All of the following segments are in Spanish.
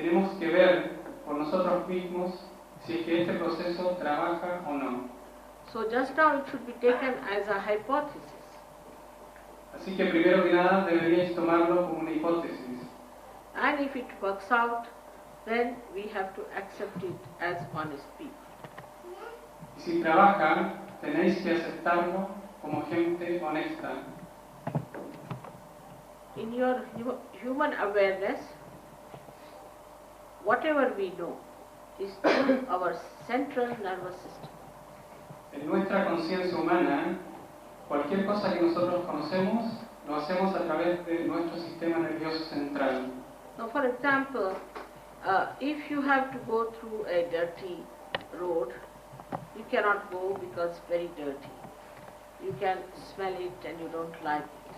tenemos que ver por nosotros mismos si es que este proceso trabaja o no. So just now it should be taken as a hypothesis. Así que primero que nada deberíais tomarlo como una hipótesis. And if it works out, then we have to accept it as honest people. Y si trabaja, tenéis que aceptarlo como gente honesta. In your human awareness, whatever we know is through our central nervous system. En nuestra conciencia humana, cualquier cosa que nosotros conocemos, lo hacemos a través de nuestro sistema nervioso central. Now, for example, if you have to go through a dirty road, you cannot go because it's very dirty. You can smell it and you don't like it.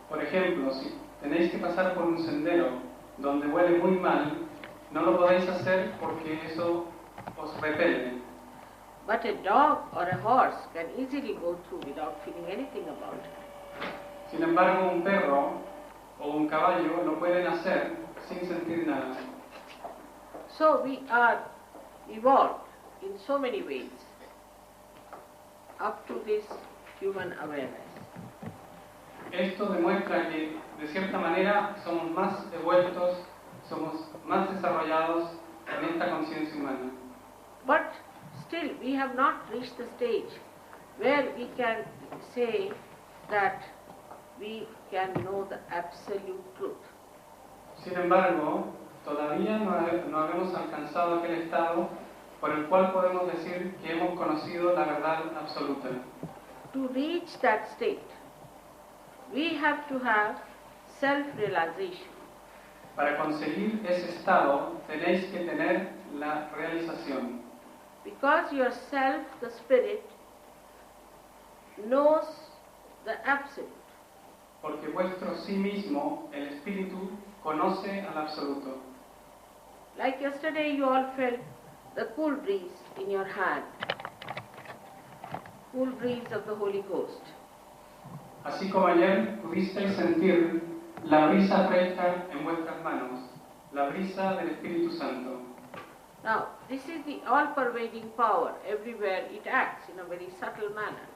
Por ejemplo, si tenéis que pasar por un sendero donde huele muy mal, no lo podéis hacer porque eso os repele. But a dog or a horse can easily go through without feeling anything about it. Sin embargo, un perro o un caballo lo pueden hacer sin sentir nada. So we are evolved in so many ways up to this human awareness. Esto demuestra que, de cierta manera, somos más evolutos, somos más desarrollados en esta conciencia humana. But still, we have not reached the stage where we can say that we can know the absolute truth. Sin embargo, todavía no habemos alcanzado aquel estado por el cual podemos decir que hemos conocido la verdad absoluta. To reach that state, we have to have self-realization. Para conseguir ese estado, tenéis que tener la realización. Because yourself, the spirit, knows the absolute. Porque vuestro sí mismo, el espíritu, conoce al absoluto. Like yesterday you all felt the cool breeze in your hand, cool breeze of the Holy Ghost. Así como ayer pudisteis sentir la brisa fresca en vuestras manos, la brisa del Espíritu Santo. Now, this is the all-pervading power. Everywhere it acts in a very subtle manner.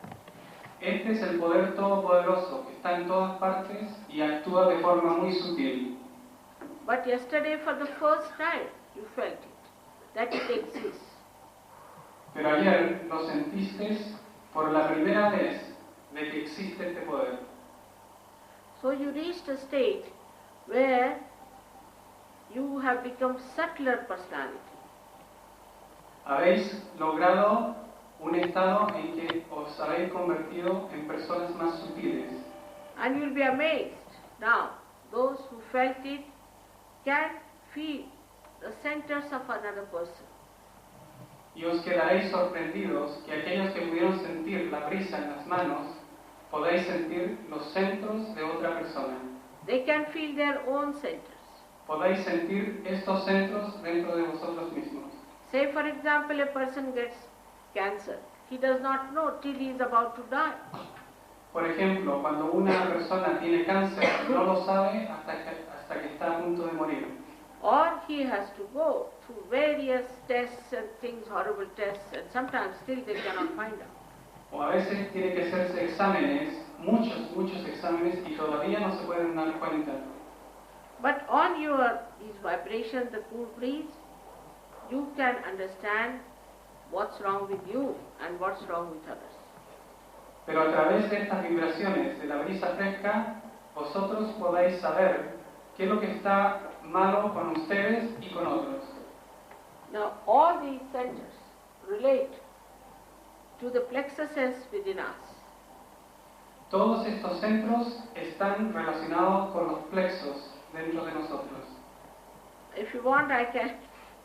Este es el poder todopoderoso que está en todas partes y actúa de forma muy sutil. But yesterday, for the first time, you felt it, that it exists. Pero ayer lo sentisteis por la primera vez de que existe este poder. So you reached a state where you have become subtler personality. Habéis logrado un estado en que os habéis convertido en personas más sutiles. And you'll be amazed. Now, those who felt it can feel the centers of another person. Y os quedaréis sorprendidos que aquellos que pudieron sentir la brisa en las manos, podéis sentir los centros de otra persona. They can feel their own centers. Podéis sentir estos centros dentro de vosotros mismos. Say, for example, a person gets cancer. He does not know till he is about to die. Por ejemplo, cuando una persona tiene cáncer, no lo sabe hasta que está a punto de morir. Or he has to go through various tests and things, horrible tests, and sometimes still they cannot find out. O a veces tiene que hacerse exámenes, muchos exámenes, y todavía no se pueden dar cuenta. But on these vibrations, the cool breeze, you can understand what's wrong with you and what's wrong with others. Pero a través de estas vibraciones de la brisa fresca, vosotros podéis saber qué es lo que está malo con ustedes y con otros. Now, all these centers relate to the plexuses within us. Todos estos centros están relacionados con los plexos dentro de nosotros. If you want, I can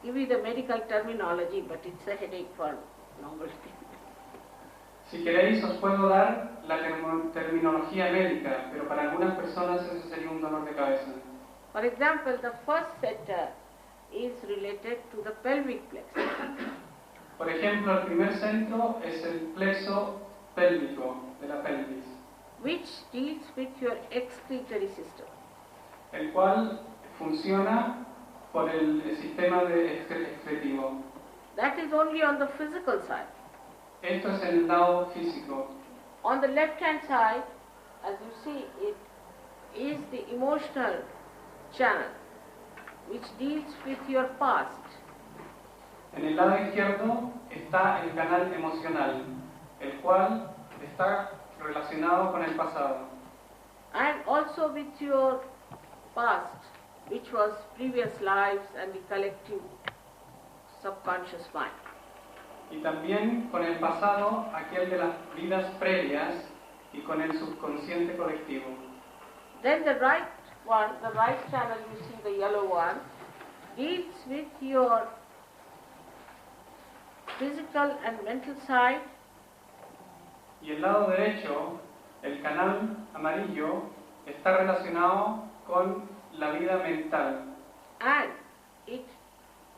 give you the medical terminology, but it's a headache for normal people. Si queréis, os puedo dar la terminología médica, pero para algunas personas eso sería un dolor de cabeza. For example, the first center is related to the pelvic plexus. Por ejemplo, el primer centro es el plexo pélvico de la pelvis, which deals with your excretory system. el cual funciona por el sistema de excretivo. That is only on the physical side. Esto es en el lado físico. On the left hand side, as you see, it is the emotional channel which deals with your past. En el lado izquierdo está el canal emocional, el cual está relacionado con el pasado. And also with your past, which was previous lives and the collective subconscious mind. Y también con el pasado, aquel de las vidas previas, y con el subconsciente colectivo. Then the right one, the right channel, you see the yellow one, deals with your physical and mental side. Y el lado derecho, el canal amarillo, está relacionado con la vida mental. And it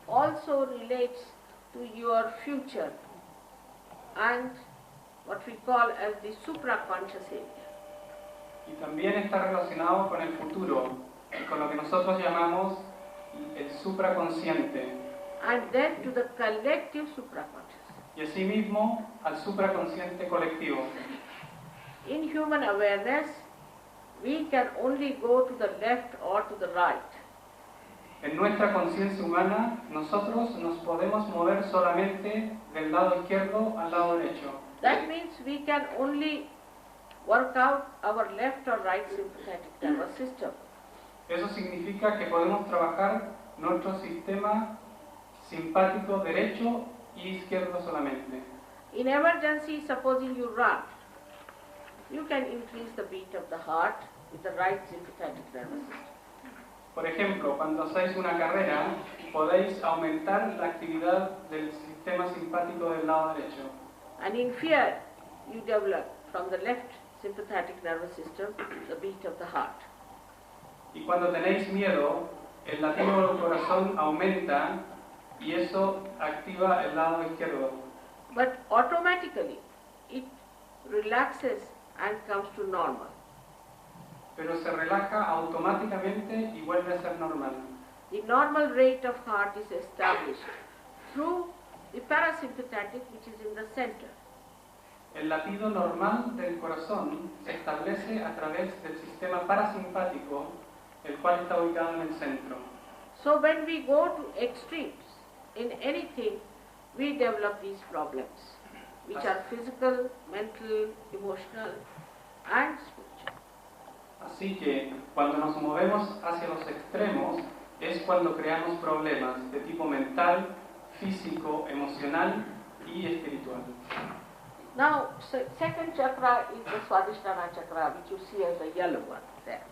also relates to your future and what we call as the supraconscious area. Y también está relacionado con el futuro, y con lo que nosotros llamamos el supraconsciente. And then to the collective supraconscious. Y asimismo al supraconsciente colectivo. In human awareness, we can only go to the left or to the right. En nuestra conciencia humana, nosotros nos podemos mover solamente del lado izquierdo al lado derecho. That means we can only work out our left or right sympathetic nervous system. Eso significa que podemos trabajar nuestro sistema simpático derecho y izquierdo solamente. In emergency, supposing you run, you can increase the beat of the heart with the right sympathetic nervous system. Por ejemplo, cuando hacéis una carrera, podéis aumentar la actividad del sistema simpático del lado derecho. And in fear, you develop from the left sympathetic nervous system the beat of the heart. Y cuando tenéis miedo, el latido del corazón aumenta y eso activa el lado izquierdo. But automatically, it relaxes and comes to normal. Pero se relaja automáticamente y vuelve a ser normal. The normal rate of heart is established through the parasympathetic, which is in the center. El latido normal del corazón se establece a través del sistema parasimpático, el cual está ubicado en el centro. So when we go to extremes in anything, we develop these problems, which are physical, mental, emotional, and spiritual. Así que cuando nos movemos hacia los extremos es cuando creamos problemas de tipo mental, físico, emocional y espiritual. Now, second chakra is the Swadhisthana chakra, which you see as the yellow one there.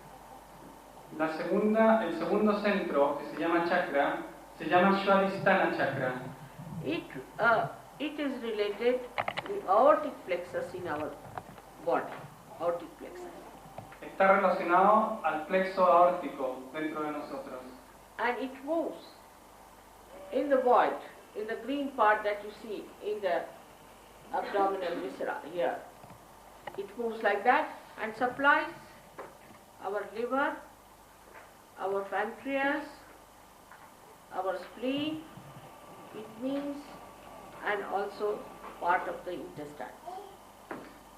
El segundo centro, que se llama chakra, se llama Swadhisthana chakra. It is related to the aortic plexus in our body, aortic plexus. Está relacionado al plexo aórtico dentro de nosotros. And it moves in the void, in the green part that you see in the abdominal viscera here. It moves like that and supplies our liver, our pancreas, our spleen, kidneys, and also part of the intestines.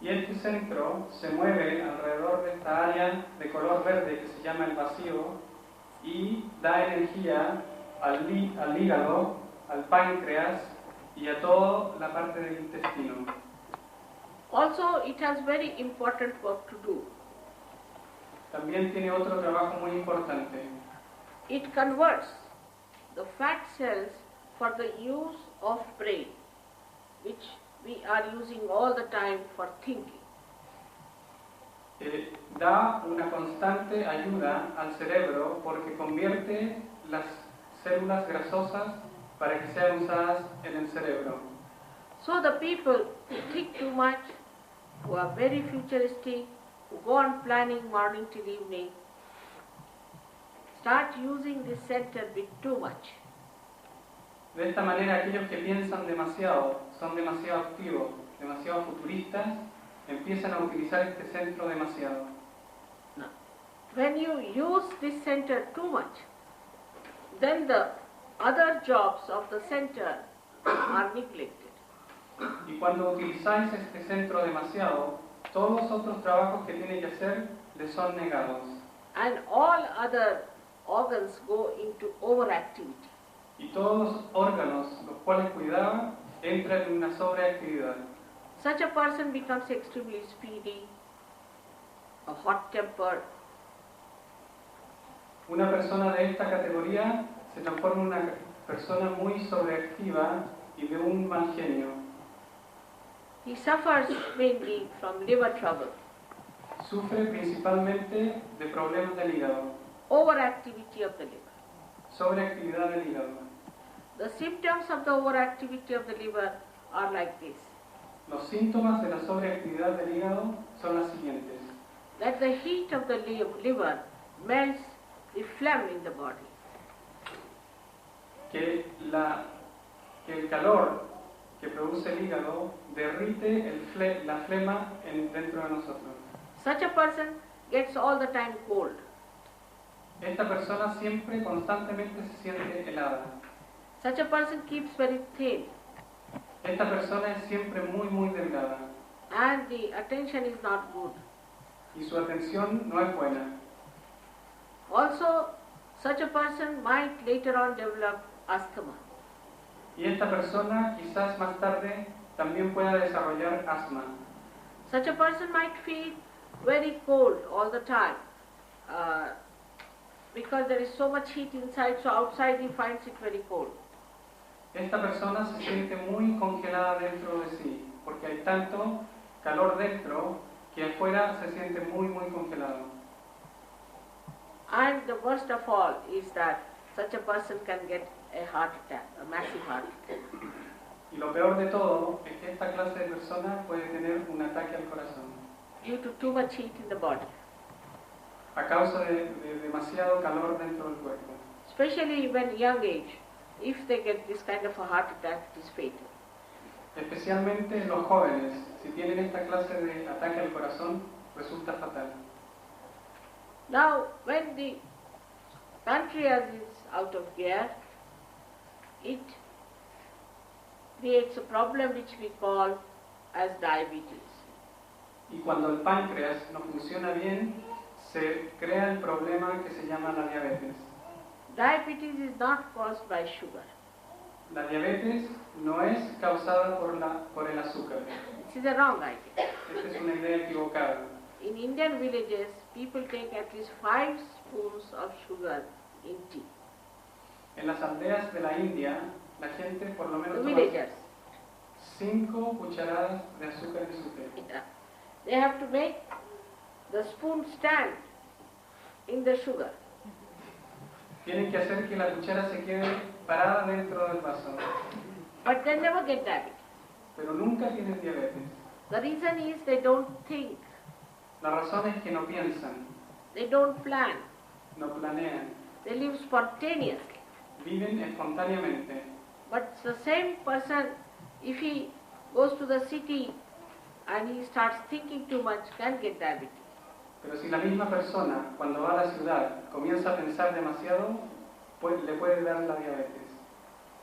Y este centro se mueve alrededor de esta área de color verde que se llama el vacío y da energía al hígado, al páncreas y a toda la parte del intestino. Also, it has very important work to do. También tiene otro trabajo muy importante. It converts the fat cells for the use of brain, which we are using all the time for thinking. Da una constante ayuda al cerebro porque convierte las células grasosas para que sean usadas en el cerebro. So the people who think too much, who are very futuristic, who go on planning morning till evening, start using this center bit too much. De esta manera, aquellos que piensan demasiado, son demasiado activos, demasiado futuristas, empiezan a utilizar este centro demasiado. Now, when you use this center too much, then the other jobs of the center are neglected. Y cuando utilizáis este centro demasiado, todos los otros trabajos que tiene que hacer le son negados. And all other organs go into overactivity. Y todos los órganos, los cuales cuidaba, entran en una sobreactividad. Such a person becomes extremely speedy, a hot-tempered. Una persona de esta categoría se transforma en una persona muy sobreactiva y de un mal genio. He suffers mainly from liver trouble, Sufre principalmente de problemas del hígado, overactivity of the liver. sobreactividad del hígado. The symptoms of the overactivity of the liver are like this: Los síntomas de la sobreactividad del hígado son las siguientes. that the heat of the liver melts the phlegm in the body. Que el calor que produce el hígado derrite la flema dentro de nosotros. Such a person gets all the time cold. Esta persona siempre, constantemente se siente helada. Such a person keeps very thin, Esta persona es siempre muy, muy delgada. and the attention is not good. Y su atención no es buena. Also, such a person might later on develop asthma. Y esta persona quizás más tarde también pueda desarrollar asma. Such a person might feel very cold all the time because there is so much heat inside, so outside he finds it very cold. Esta persona se siente muy congelada dentro de sí, porque hay tanto calor dentro que afuera se siente muy, muy congelado. And the worst of all is that such a person can get a heart attack, a massive heart attack. Y lo peor de todo es que esta clase de persona puede tener un ataque al corazón Due to too much heat in the body. a causa de demasiado calor dentro del cuerpo. Especially when young age, if they get this kind of a heart attack, it is fatal. Especialmente los jóvenes, si tienen esta clase de ataque al corazón, resulta fatal. Now, when the pancreas is out of gear, it creates a problem which we call as diabetes. Y cuando el páncreas no funciona bien, se crea el problema que se llama la diabetes. Diabetes is not caused by sugar. La diabetes no es causada por el azúcar. This is a wrong idea. Esta es una idea equivocada. In Indian villages, people take at least 5 spoons of sugar in tea. En las aldeas de la India, la gente por lo The menos toma villagers. 5 cucharadas de azúcar en su té. Yeah. They have to make the spoon stand in the sugar. Tienen que hacer que la cuchara se quede parada dentro del vaso, But they never get diabetes. pero nunca tienen diabetes. The reason is they don't think, La razón es que no piensan, they don't plan, no planean, they live spontaneously. viven espontáneamente. But the same person, if he goes to the city and he starts thinking too much, can get diabetes. Pero si la misma persona, cuando va a la ciudad, comienza a pensar demasiado, pues le puede dar la diabetes.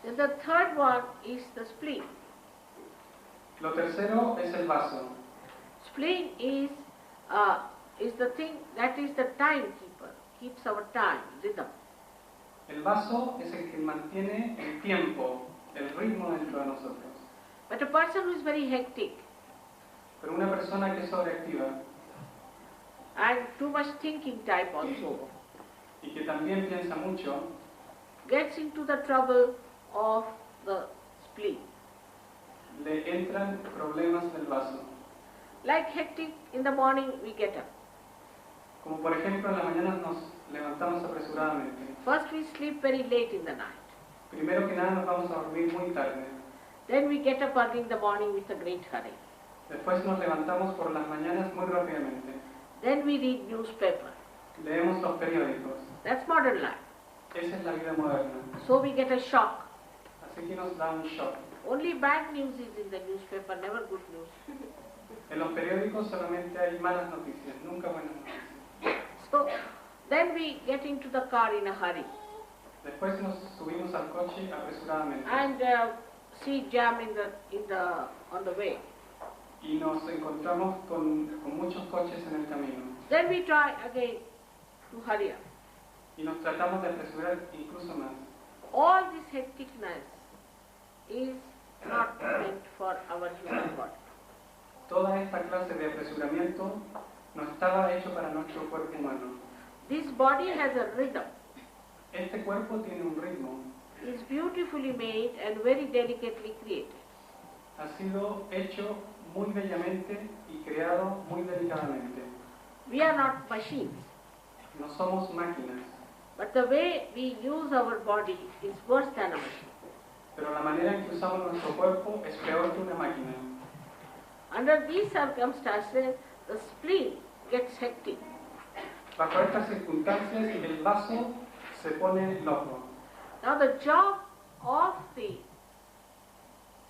Then the third one is the spleen. Lo tercero es el vaso. Spleen is the thing that is the timekeeper, keeps our time, rhythm. El vaso es el que mantiene el tiempo, el ritmo dentro de nosotros. But a person who is very hectic Pero una persona que es sobreactiva and too much thinking type also y que también piensa mucho, gets into the trouble of the spleen. le entran problemas del vaso. Like hectic, in the morning we get up. Como por ejemplo en la mañana nos levantamos apresuradamente. First we sleep very late in the night. Primero que nada nos vamos a dormir muy tarde. Then we get up early in the morning with a great hurry. Después nos levantamos por las mañanas muy rápidamente. Then we read newspaper. Leemos los periódicos. That's modern life. Esa es la vida moderna. So we get a shock. Así que nos da un shock. Only bad news is in the newspaper, never good news. En los periódicos solamente hay malas noticias, nunca buenas noticias. So then we get into the car in a hurry. Después nos subimos al coche apresuradamente and see jam on the way. y nos encontramos con muchos coches en el camino. Then we try again to hurry up. Y nos tratamos de apresurar incluso más. All this hecticness is not meant for our human body. Toda esta clase de apresuramiento no estaba hecho para nuestro cuerpo humano. This body has a rhythm. Este cuerpo tiene un ritmo. Is beautifully made and very delicately created. Ha sido hecho muy bellamente y creado muy delicadamente. We are not machines, No somos máquinas, but the way we use our body is worse than a machine. pero la manera en que usamos nuestro cuerpo es peor que una máquina. Under these circumstances, the spleen gets hectic. Bajo estas circunstancias, el vaso se pone loco. Now the job of the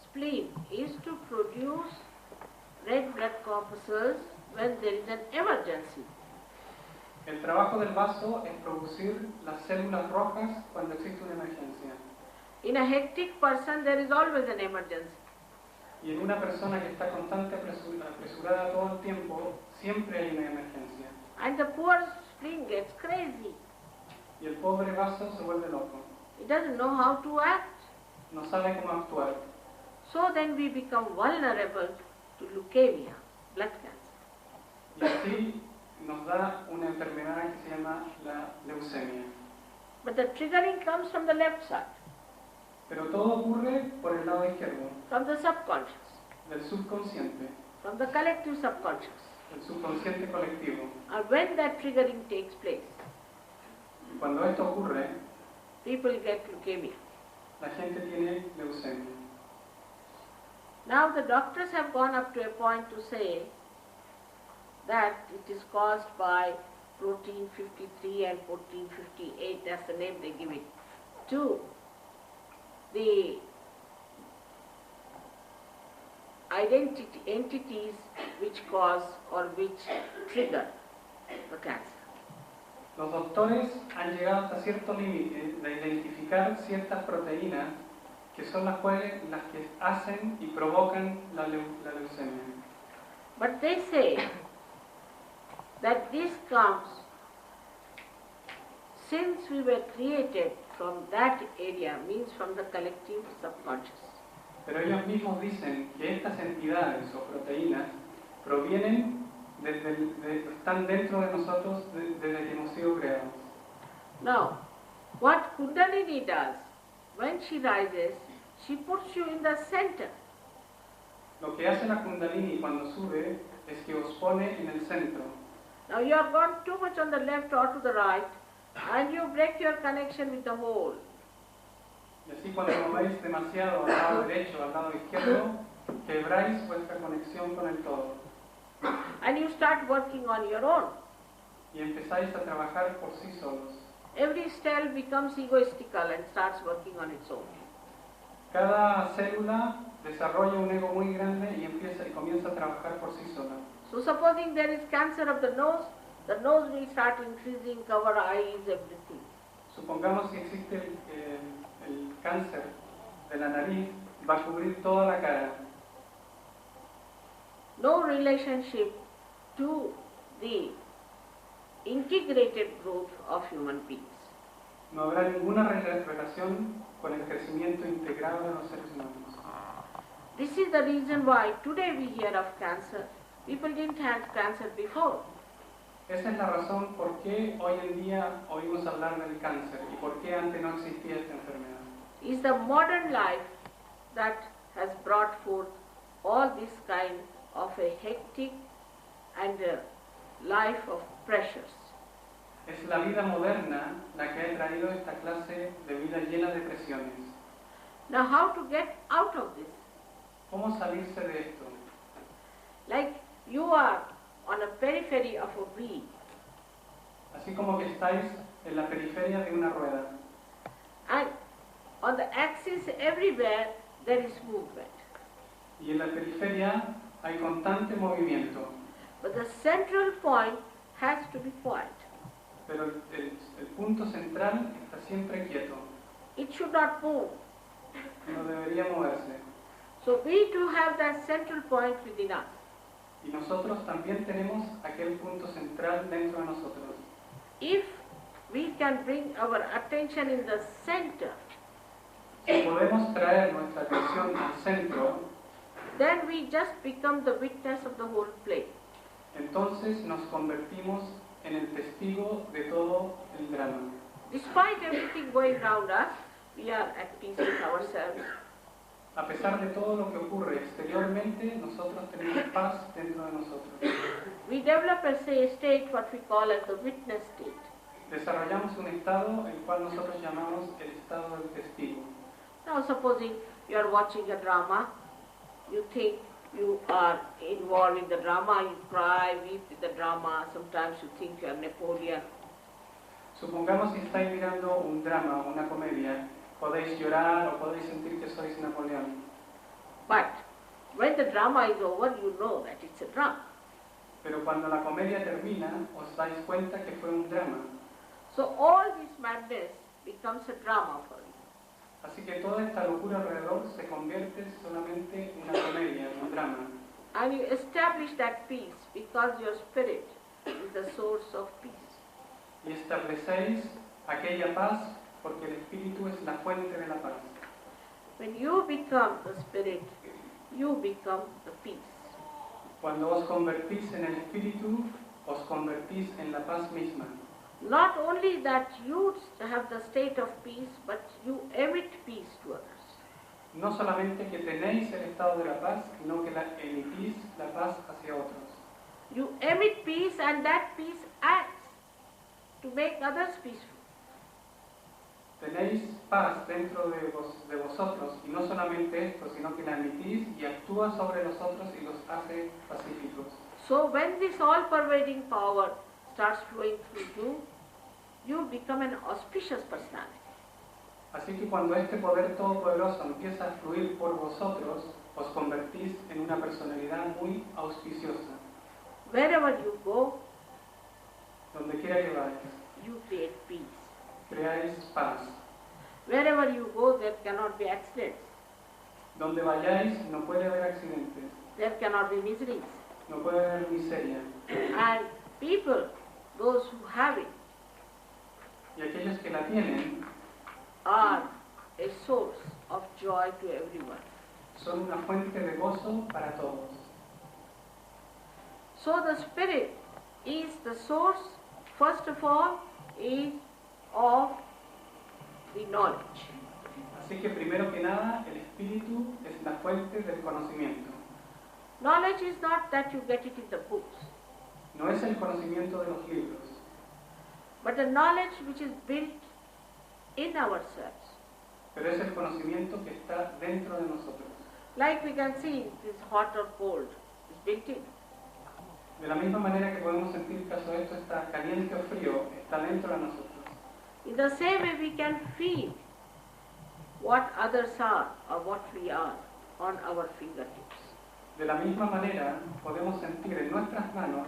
spleen is to produce red blood corpuscles when there is an emergency. El trabajo del vaso es producir las células rojas cuando existe una emergencia. In a hectic person, there is always an emergency. Y en una persona que está constante apresurada todo el tiempo, siempre hay una emergencia. And the poor spleen gets crazy. Y el pobre vaso se vuelve loco. It doesn't know how to act. No sabe cómo actuar. So then we become vulnerable to leukemia, blood cancer. Y así nos da una enfermedad que se llama la leucemia. But the triggering comes from the left side, Pero todo ocurre por el lado izquierdo, from the subconscious, del subconsciente, from the collective subconscious. el subconsciente colectivo. And when that triggering takes place, Y cuando esto ocurre, people get leukemia. la gente tiene leucemia. Now the doctors have gone up to a point to say that it is caused by protein 53 and protein 58, that's the name they give it, to the entities which cause or which trigger the cancer. Los doctores han llegado hasta cierto límite de identificar ciertas proteínas que son las que hacen y provocan la leucemia. But they say that this comes since we were created from that area, means from the collective subconscious. Pero ellos mismos dicen que estas entidades o proteínas provienen están dentro de nosotros desde que hemos sido creados. Now, what Kundalini does, when she rises, she puts you in the center. Lo que hace la Kundalini cuando sube es que os pone en el centro. Now you have gone too much on the left or to the right, and you break your connection with the whole. Y así cuando movéis demasiado al lado derecho, al lado izquierdo, quebráis vuestra conexión con el todo. And you start working on your own. Y empezáis a trabajar por sí solos. Every cell becomes egoistical and starts working on its own. Cada célula desarrolla un ego muy grande y comienza a trabajar por sí sola. So supposing there is cancer of the nose will start increasing, cover eyes, everything. Supongamos que existe el cáncer de la nariz, va a cubrir toda la cara. No relationship to the integrated growth of human beings. No habrá ninguna relación con el crecimiento integrado de los seres humanos. This is the reason why today we hear of cancer. People didn't have cancer before. Esa es la razón por qué hoy en día oímos hablar del cáncer y por qué antes no existía esta enfermedad. It's the modern life that has brought forth all this kind of a hectic and a life of pressures. Es la vida moderna la que ha traído esta clase de vida llena de presiones. Now how to get out of this? ¿Cómo salirse de esto? Like you are on a periphery of a wheel. Así como que estáis en la periferia de una rueda. And on the axis everywhere there is movement. Y en la periferia hay constante movimiento. But the central point has to be quiet. pero el punto central está siempre quieto, It should not move. no debería moverse. So we too have that central point within us. Y nosotros también tenemos aquel punto central dentro de nosotros. If we can bring our attention in the center, Si podemos traer nuestra atención al centro, then we just become the witness of the whole play. entonces nos convertimos en el testigo de todo el drama. Despite everything going around us, we are at peace with ourselves. A pesar de todo lo que ocurre exteriormente, nosotros tenemos paz dentro de nosotros. We develop a state what we call as the witness state. Desarrollamos un estado el cual nosotros llamamos el estado del testigo. Now supposing you are watching a drama, you think you are involved in the drama, you cry, weep with the drama, sometimes you think you are Napoleon. Supongamos que estáis mirando un drama o una comedia, podéis llorar o podéis sentir que sois Napoleón. But when the drama is over, you know that it's a drama. Pero cuando la comedia termina, os dais cuenta que fue un drama. So all this madness becomes a drama for you. Así que toda esta locura alrededor se convierte solamente en una comedia, en un drama. And you establish that peace because your spirit is the source of peace. Y establecéis aquella paz porque el Espíritu es la fuente de la paz. When you become the spirit, you become the peace. Cuando os convertís en el Espíritu, os convertís en la paz misma. Not only that you have the state of peace, but you emit peace to others. No solamente que tenéis el estado de la paz, sino que emitís la paz hacia otros. You emit peace and that peace acts to make others peaceful. Tenéis paz dentro de vosotros, y no solamente esto, sino que la emitís y actúa sobre los otros y los hace pacíficos. So when this all-pervading power starts flowing through you, you become an auspicious personality. Así que cuando este poder todopoderoso empieza a fluir por vosotros, os convertís en una personalidad muy auspiciosa. Wherever you go, Donde quiera que vayáis, you create peace. creáis paz. Wherever you go, there cannot be accidents. Donde vayáis no puede haber accidentes, There cannot be miseries. no puede haber miseria. And people, those who have it, Y aquellos que la tienen are a source of joy to everyone. son una fuente de gozo para todos. So the spirit is the source, first of all, is of the knowledge. Así que primero que nada, el Espíritu es la fuente del conocimiento. Knowledge is not that you get it in the books, No es el conocimiento de los libros, but the knowledge which is built in ourselves. pero es el conocimiento que está dentro de nosotros. Like we can see, this hot or cold is built in. De la misma manera que podemos sentir que esto está caliente o frío, está dentro de nosotros. In the same way we can feel what others are or what we are on our fingertips. De la misma manera podemos sentir en nuestras manos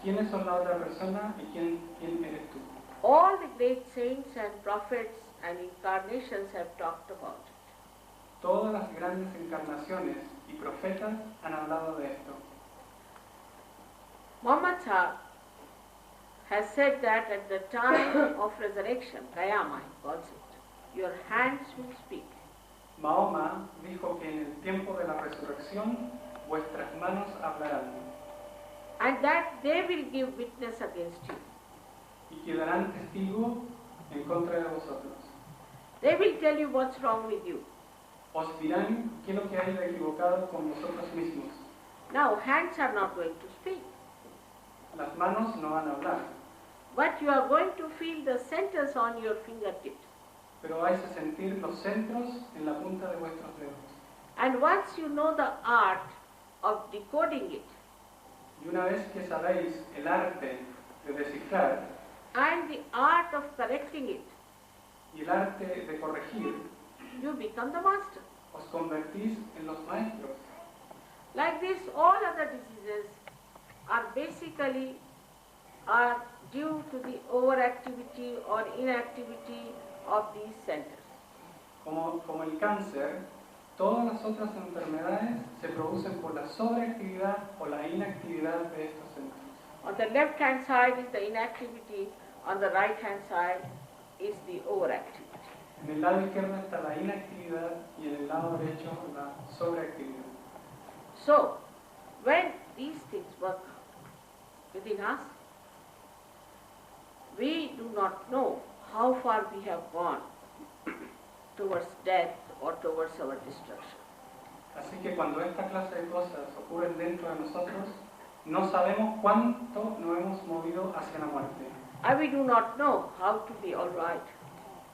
quiénes son la otra persona y quién eres tú. All the great saints and prophets and incarnations have talked about it. Todas las grandes encarnaciones y profetas han hablado de esto. Muhammad Sahib has said that at the time of resurrection, Qiyamah he calls it, your hands will speak. Mahoma dijo que en el tiempo de la resurrección vuestras manos hablarán And that they will give witness against you. y quedarán testigo en contra de vosotros. They will tell you what's wrong with you. Os dirán qué es lo que hay de equivocado con vosotros mismos. Now, hands are not going to speak, Las manos no van a hablar, but you are going to feel the centers on your fingertips. pero vais a sentir los centros en la punta de vuestros dedos. And once you know the art of decoding it Y una vez que sabéis el arte de descifrar and the art of correcting it, y el arte de corregir, you become the master. os convertís en los maestros. Like this, all other diseases are basically due to the overactivity or inactivity of these centers. Como el cáncer, todas las otras enfermedades se producen por la sobreactividad o la inactividad de estos centros. On the left hand side is the inactivity, on the right hand side is the overactivity. En el lado izquierdo está la inactividad y en el lado derecho la sobreactividad. So, when these things work within us, we do not know how far we have gone towards death or towards our destruction. Así que cuando esta clase de cosas ocurren dentro de nosotros, no sabemos cuánto nos hemos movido hacia la muerte. And we do not know how to be all right,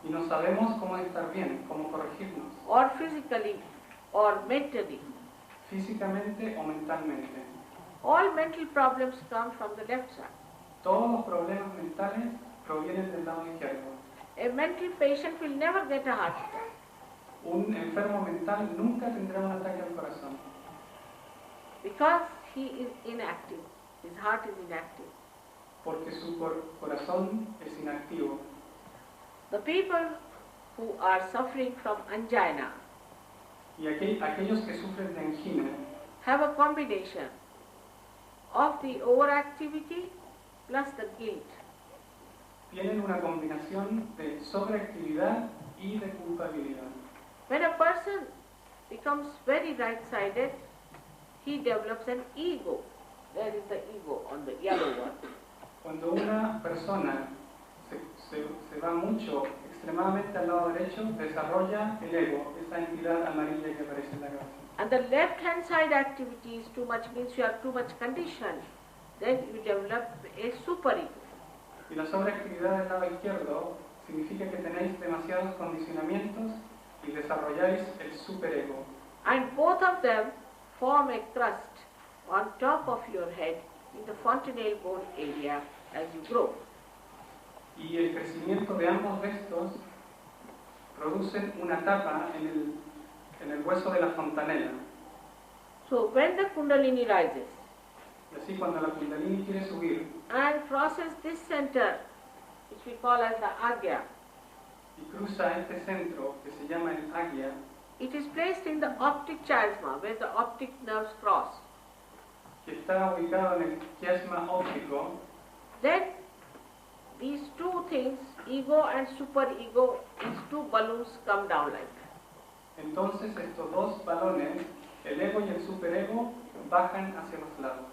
Y no sabemos cómo estar bien, cómo corregirnos, or physically or mentally. físicamente o mentalmente. All mental problems come from the left side. Todos los problemas mentales provienen del lado izquierdo. A mental patient will never get a heart attack Un enfermo mental nunca tendrá un ataque al corazón, because he is inactive. His heart is inactive. porque su corazón es inactivo. The people who are suffering from angina Y aquellos que sufren de angina have a combination of the overactivity plus the guilt. tienen una combinación de sobreactividad y de culpabilidad. When a person becomes very right-sided, he develops an ego. There is the ego on the yellow one. Cuando una persona se va mucho extremadamente al lado derecho, desarrolla el ego, esa entidad amarilla que aparece en la cabeza. And the left-hand side activity is too much, means you are too much conditioned. Then you develop a superego. Y la sobreactividad del lado izquierdo significa que tenéis demasiados condicionamientos y desarrolláis el superego. And both of them form a crust on top of your head in the fontanelle bone area as you grow. Y el crecimiento de ambos de estos producen una tapa en el hueso de la fontanela. So when the Kundalini rises Y así cuando la Kundalini quiere subir and crosses this center, which we call as the Agya, y cruza este centro que se llama el águia, it is placed in the optic chiasma where the optic nerves cross. que está ubicado en el quiasma óptico, Then these two things, ego and superego, these two balloons come down like that. entonces estos dos balones, el ego y el superego, bajan hacia los lados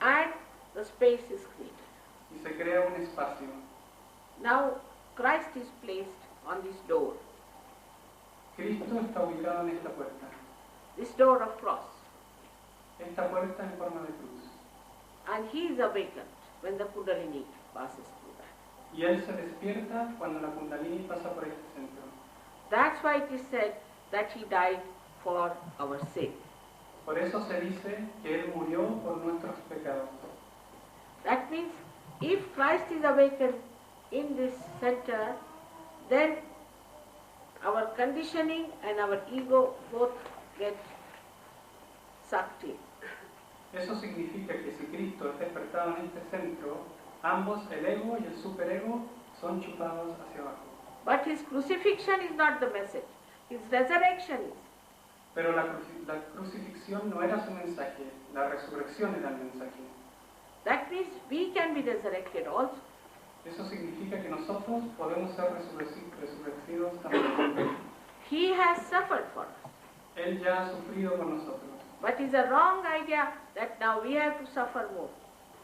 And the space is created. y se crea un espacio. Now Christ is placed on this door, Cristo está ubicado en esta puerta, this door of cross, esta puerta en forma de cruz. and he is awakened when the Kundalini passes through that. Y él se despierta cuando la Kundalini pasa por este centro. That's why it is said that he died for our sake. Por eso se dice que él murió por nuestros pecados. That means if Christ is awakened in this center, then our conditioning and our ego both get sucked in. Eso significa que si Cristo es despertado en este centro, ambos, el ego y el superego, son chupados hacia abajo. But his crucifixion is not the message. His resurrection is. Pero la crucifixión no era su mensaje, la resurrección era el mensaje. That means we can be resurrected also. Eso significa que nosotros podemos ser resurrecidos también. He has suffered for us. Él ya ha sufrido por nosotros. But it's a wrong idea that now we have to suffer more.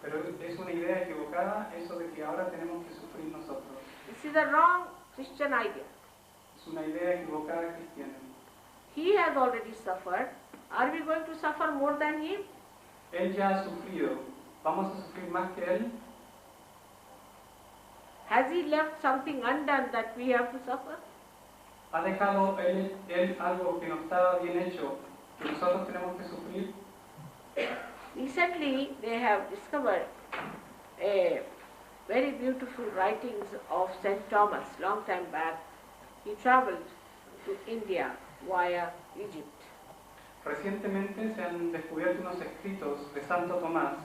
Pero es una idea equivocada eso de que ahora tenemos que sufrir nosotros. This is a wrong Christian idea. Es una idea equivocada cristiana. He has already suffered. Are we going to suffer more than him? Él ya ha sufrido. ¿Vamos a sufrir más que él? Has he left something undone that we have to suffer? ¿Ha dejado él algo que no estaba bien hecho, que nosotros tenemos que sufrir? Recently, they have discovered a very beautiful writings of St. Thomas, long time back. He traveled to India via Egypt. Recientemente se han descubierto unos escritos de Santo Tomás,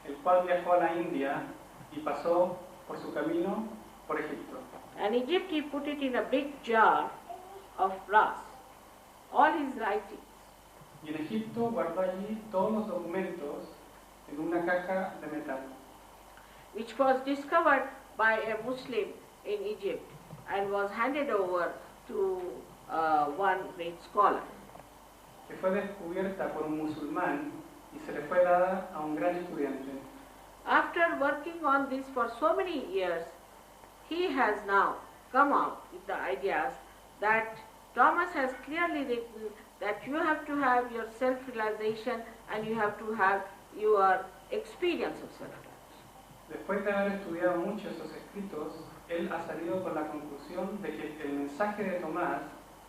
el cual viajó a la India y y pasó por su camino por Egipto. And Egypt he put it in a big jar of brass, all his writings. Y en Egipto guardó allí todos los documentos en una caja de metal, which was discovered by a Muslim in Egypt and was handed over to one great scholar. que fue descubierta por un musulmán y se le fue dada a un gran estudiante. After working on this for so many years, he has now come out with the ideas that Thomas has clearly written that you have to have your self-realization and you have to have your experience of self-realization. Después de haber estudiado mucho esos escritos, él ha salido con la conclusión de que el mensaje de Tomás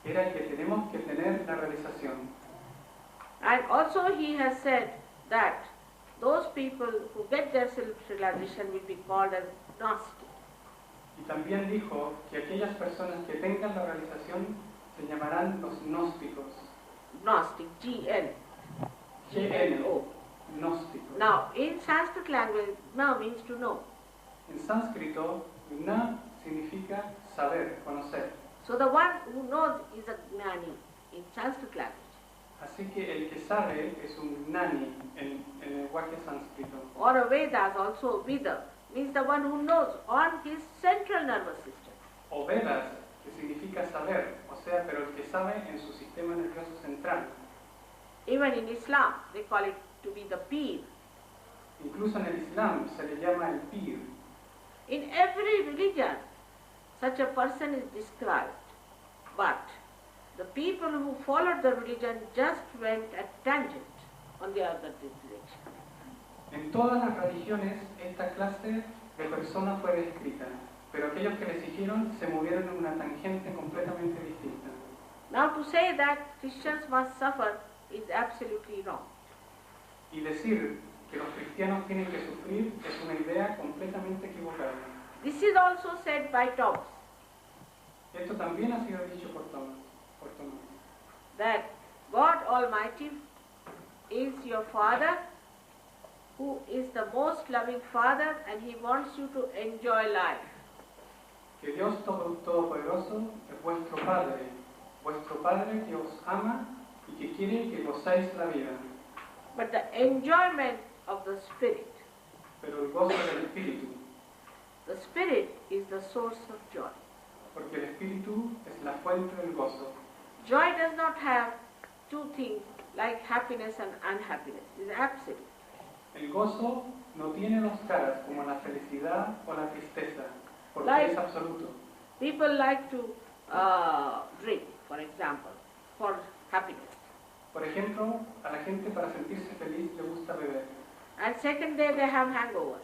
era que tenemos que tener la realización. And also he has said that those people who get their self-realization will be called as Gnostic. Y también dijo que aquellas personas que tengan la realización se llamarán los gnósticos. Gnostic, G-N. G-N-O. Gnósticos. Now, in Sanskrit language, Gna means to know. En sánscrito, Gna significa saber, conocer. So the one who knows is a Gnani in Sanskrit language. Así que el que sabe es un Gnani en el lenguaje sánscrito. Or a Vedas, also Veda, means the one who knows on his central nervous system. O Vedas, que significa saber, o sea, pero el que sabe en su sistema nervioso central. Even in Islam, they call it to be the Pir. Incluso en el Islam se le llama el Pir. In every religion, such a person is described. But the people who followed the religion just went at tangent on the other direction. En todas las religiones esta clase de persona fue descrita, pero aquellos que le siguieron se movieron en una tangente completamente distinta. Now to say that Christians must suffer is absolutely wrong. Y decir que los cristianos tienen que sufrir es una idea completamente equivocada. This is also said by Thomas, Esto también ha sido dicho por Tomás. that God Almighty is your Father, who is the most loving Father, and He wants you to enjoy life. Que Dios Todopoderoso es vuestro Padre que os ama y que quiere que gozáis la vida. But the enjoyment of the Spirit, Pero el gozo del Espíritu, the Spirit is the source of joy. porque el Espíritu es la fuente del gozo. Joy does not have two things like happiness and unhappiness. It's absolute. El gozo no tiene dos caras como la felicidad o la tristeza, porque Like- es absoluto. People like to drink, for example, for happiness. Por ejemplo, a la gente para sentirse feliz le gusta beber. And second day they have hangover.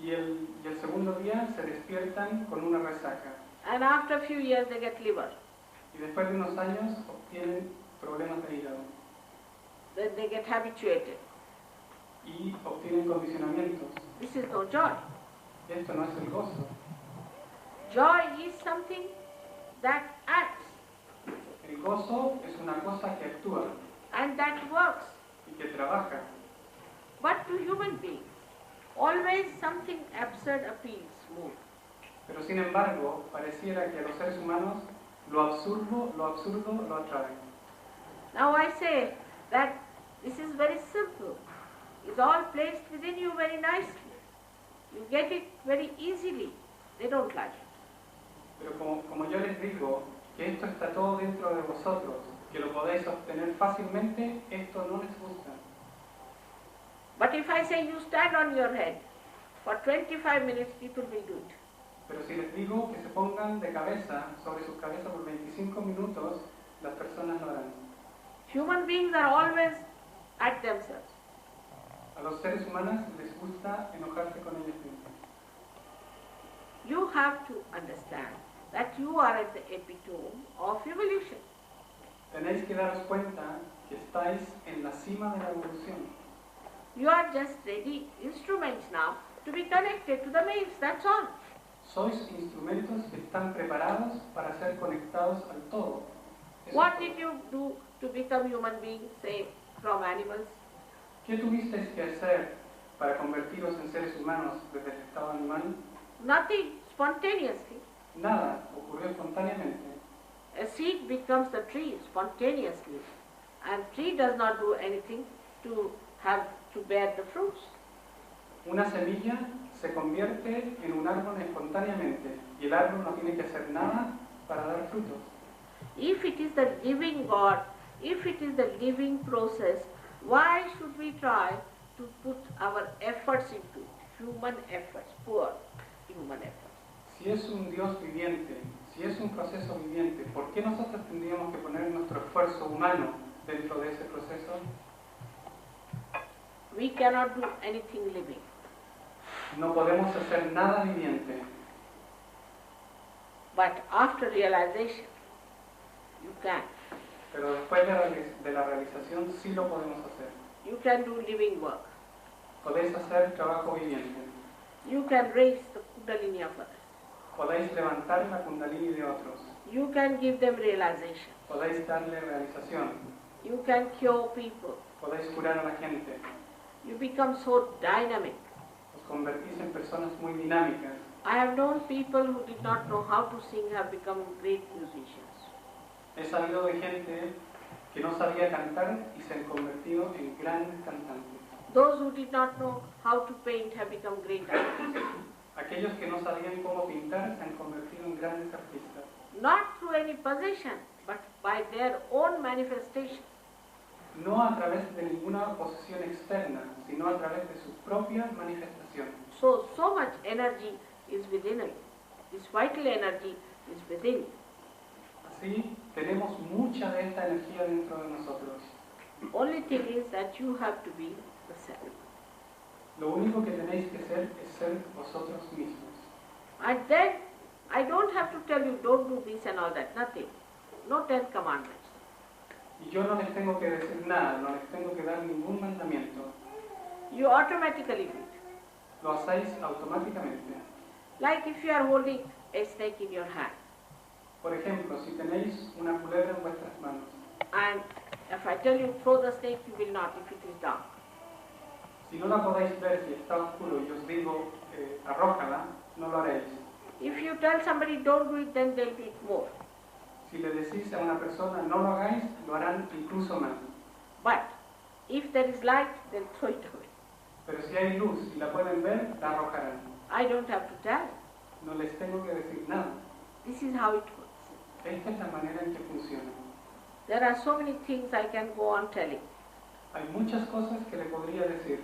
Y el segundo día se despiertan con una resaca. And after a few years they get liver. Y después de unos años obtienen problemas de hígado. Then they get habituated. Y obtienen condicionamientos. This is no joy. Y esto no es el gozo. Joy is something that acts El gozo es una cosa que actúa and that works. y que trabaja. But to human beings, always something absurd appeals more. Pero sin embargo, pareciera que a los seres humanos lo absurdo lo atrae. Now I say that this is very simple. It's all placed within you very nicely. You get it very easily. They don't like it. Pero como yo les digo, que esto está todo dentro de vosotros, que lo podéis obtener fácilmente, esto no les gusta. But if I say you stand on your head, for 25 minutes people will do it. Pero si les digo que se pongan de cabeza, sobre sus cabezas por 25 minutos, las personas lo harán. Human beings are always at themselves. A los seres humanos les gusta enojarse con ellos mismos. You have to understand that you are at the epitome of evolution. Tenéis que daros cuenta que estáis en la cima de la evolución. You are just ready instruments now to be connected to the mains, that's all. Sois instrumentos que están preparados para ser conectados al todo. Eso What es did todo. you do to become human beings, say, from animals? ¿Qué tuvisteis que hacer para convertiros en seres humanos desde el estado animal? Nothing, spontaneously. Nada, ocurrió espontáneamente. A seed becomes a tree spontaneously, and tree does not do anything to bear the fruits. Una semilla se convierte en un árbol espontáneamente y el árbol no tiene que hacer nada para dar frutos. If it is the living God, if it is the living process, why should we try to put our efforts into it? Human efforts, poor human efforts. Si es un Dios viviente, si es un proceso viviente, ¿por qué nosotros tendríamos que poner nuestro esfuerzo humano dentro de ese proceso? We cannot do anything living. No podemos hacer nada viviente. But after realization, you can. Pero después de la realización sí lo podemos hacer. You can do living work. Podéis hacer trabajo viviente. You can raise the kundalini of others. Podéis levantar la kundalini de otros. You can give them realization. Podéis darle realización. You can cure people. Podéis curar a la gente. You become so dynamic. Os convertís en personas muy dinámicas. I have known people who did not know how to sing have become great musicians. He sabido de gente que no sabía cantar y se han convertido en grandes cantantes. Those who did not know how to paint have become great artists. Aquellos que no sabían cómo pintar se han convertido en grandes artistas. Not through any possession, but by their own manifestation. No a través de ninguna posesión externa, sino a través de su propia manifestación. So much energy is within you. This vital energy is within you. Así, tenemos mucha de esta energía dentro de nosotros. The only thing is that you have to be the self. Lo único que tenéis que ser es ser vosotros mismos. And then, I don't have to tell you, don't do this and all that, nothing. No 10 commandments. Y yo no les tengo que decir nada, no les tengo que dar ningún mandamiento. You automatically do it. Lo hacéis automáticamente. Like if you are holding a snake in your hand. Por ejemplo, si tenéis una culebra en vuestras manos, And if I tell you throw the snake, you will not if it is dark. si no la podéis ver si está oscuro y os digo arrójala, no lo haréis. If you tell somebody don't do it, then they'll do it more. Si le decís a una persona no lo hagáis, lo harán incluso más. But if there is light, they'll throw it away. Pero si hay luz y la pueden ver, la arrojarán. I don't have to tell. No les tengo que decir nada. This is how it works. Esta es la manera en que funciona. There are so many things I can go on telling. Hay muchas cosas que le podría decir.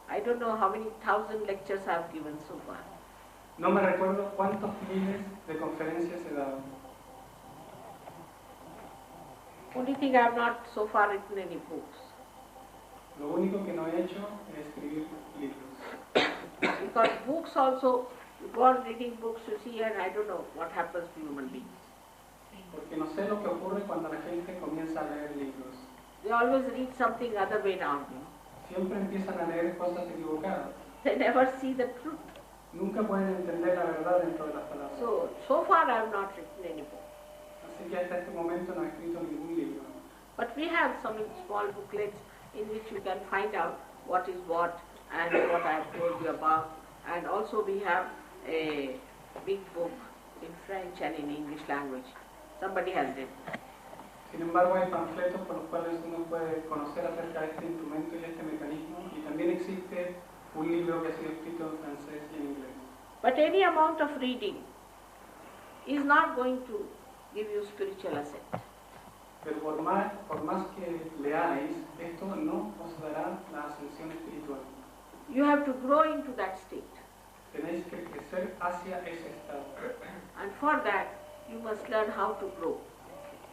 I don't know how many thousand lectures I have given so far. No me recuerdo cuántos miles de conferencias he dado. Only thing I have not so far written any books. Lo único que no he hecho es escribir libros. Because books also, you go on reading books you see, and I don't know what happens to human beings. Porque no sé lo que ocurre cuando la gente comienza a leer libros. They always read something other way down. Siempre empiezan a leer cosas equivocadas. They never see the truth. Nunca pueden entender la verdad dentro de las palabras. So far I have not written any book. Así que hasta este momento no he escrito ningún libro. But we have some small booklets in which you can find out what is what and what I have told you about. And also we have a big book in French and in English language. Somebody has written. Sin embargo, hay panfletos por los cuales uno puede conocer acerca de este instrumento y este mecanismo, y también existe un libro que ha sido escrito en francés y en inglés. But any amount of reading is not going to give you spiritual ascent. Pero por más que leáis, esto no os dará la ascensión espiritual. You have to grow into that state. Tenéis que crecer hacia ese estado. And for that, you must learn how to grow.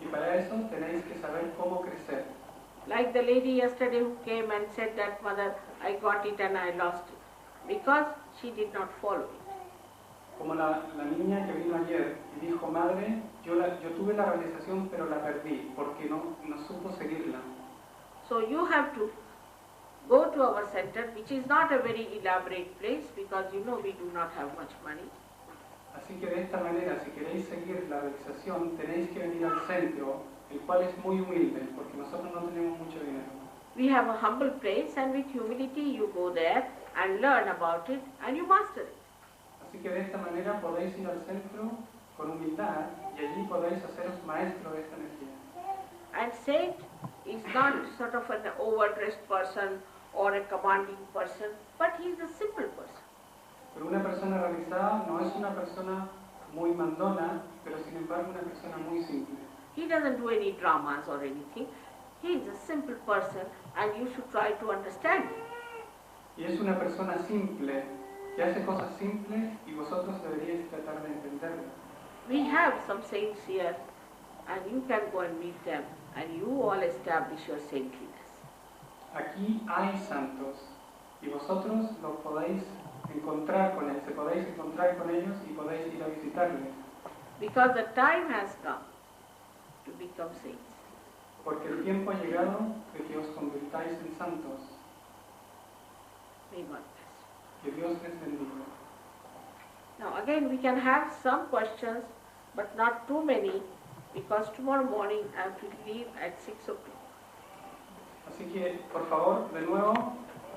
Y para eso tenéis que saber cómo crecer. Like the lady yesterday who came and said that, Mother, I got it and I lost it. Because she did not follow it. Como la niña que vino ayer y dijo, madre, yo tuve la realización pero la perdí porque no supo seguirla. So you have to go to our center, which is not a very elaborate place because you know we do not have much money. Así que de esta manera, si queréis seguir la realización, tenéis que venir al centro, el cual es muy humilde, porque nosotros no tenemos mucho dinero. We have a humble place, and with humility you go there and learn about it and you master it. Así que de esta manera podéis ir al centro con humildad y allí podéis haceros maestro de esta energía. And saint is not sort of an overdressed person or a commanding person, but he is a simple person. Pero una persona realizada no es una persona muy mandona, pero sin embargo una persona muy simple. He doesn't do any dramas or anything. He is a simple person and you should try to understand him. Y es una persona simple, que hace cosas simples y vosotros deberíais tratar de entenderlo. We have some saints here and you can go and meet them and you all establish your saintliness. Aquí hay santos y vosotros los podéis encontrar con ellos, podéis encontrar con ellos y podéis ir a visitarles. Because the time has come to become saints. Porque el tiempo ha llegado de que os convirtáis en santos. May God bless. Que Dios les bendiga. Now again we can have some questions but not too many because tomorrow morning I have to leave at 6 o'clock. Así que, por favor, de nuevo,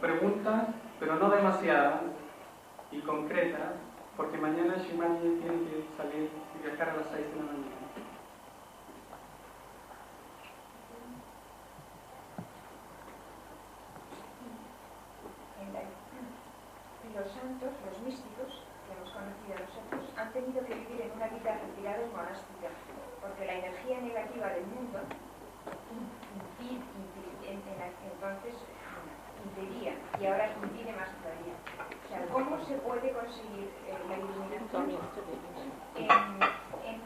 preguntas, pero no demasiadas y concretas, porque mañana Shimani tiene que salir y viajar a las 6 de la mañana. Los santos, los místicos, que hemos conocido nosotros, han tenido que vivir en una vida retirada y monástica, porque la energía negativa del mundo entonces impedía, y ahora impide más todavía. O sea, ¿cómo se puede conseguir la iluminación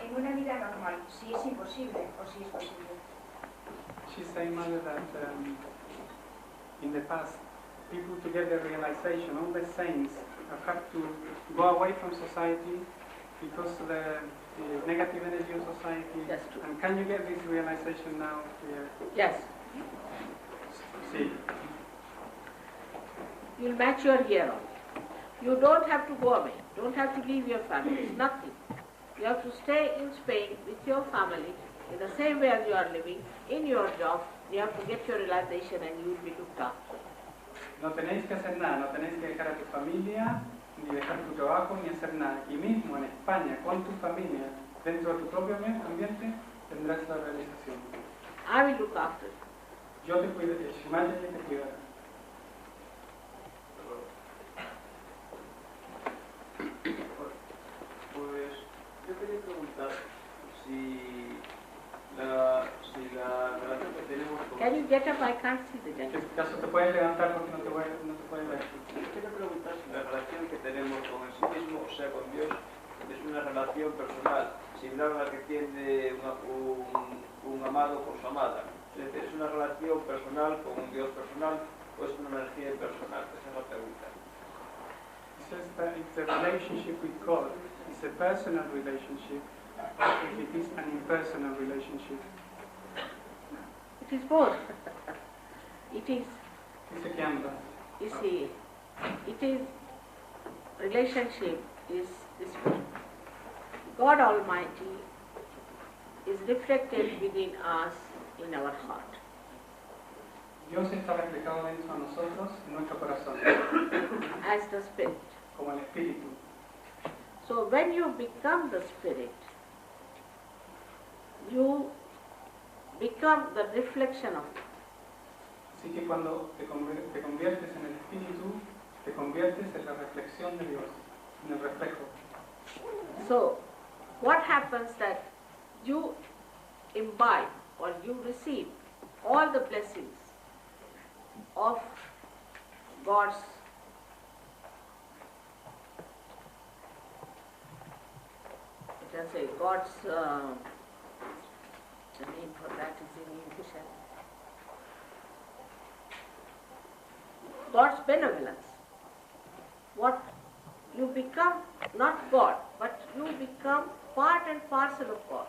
en una vida normal? Si es imposible o si es posible. She's saying, Mother, that in the past, people to get the realization, all the saints have to go away from society because the negative energy of society. That's true. And can you get this realization now here? Yes. Sí. You'll mature here on. You don't have to go away. Don't have to leave your family. It's nothing. You have to stay in Spain with your family in the same way as you are living, in your job. You have to get your realization and you will be looked after. No tenéis que hacer nada, no tenéis que dejar a tu familia, ni dejar tu trabajo, ni hacer nada. Aquí mismo, en España, con tu familia, dentro de tu propio ambiente, tendrás la realización. I will look after you. Yo te cuidaré, Shimaya te cuidará. Pues yo quería preguntar si la relación que tenemos con... Can you get up? I can't see the En gentleman. este caso te puedes levantar porque no te puedes ver. Quiero preguntar si la relación que tenemos con el sí mismo, o sea, con Dios, es una relación personal, similar a la que tiene un amado con su amada. Es decir, ¿es una relación personal con un Dios personal o es una energía impersonal? Esa es la pregunta. It says that it's a relationship with God. It's a personal relationship, or if it is an impersonal relationship. It is both. It is, Dice que ambas. you see, it is, relationship is this way. God Almighty is reflected within us in our heart. Dios está reflejado dentro de nosotros, en nuestro corazón, As the Spirit. como el Espíritu. So when you become the Spirit, you become the reflection of it. Así que cuando te conviertes en el Espíritu, te conviertes en la reflexión de Dios, en el reflejo. So what happens that you imbibe or you receive all the blessings of God's God's the name for that is in English. God's benevolence. What you become not God, but you become part and parcel of God.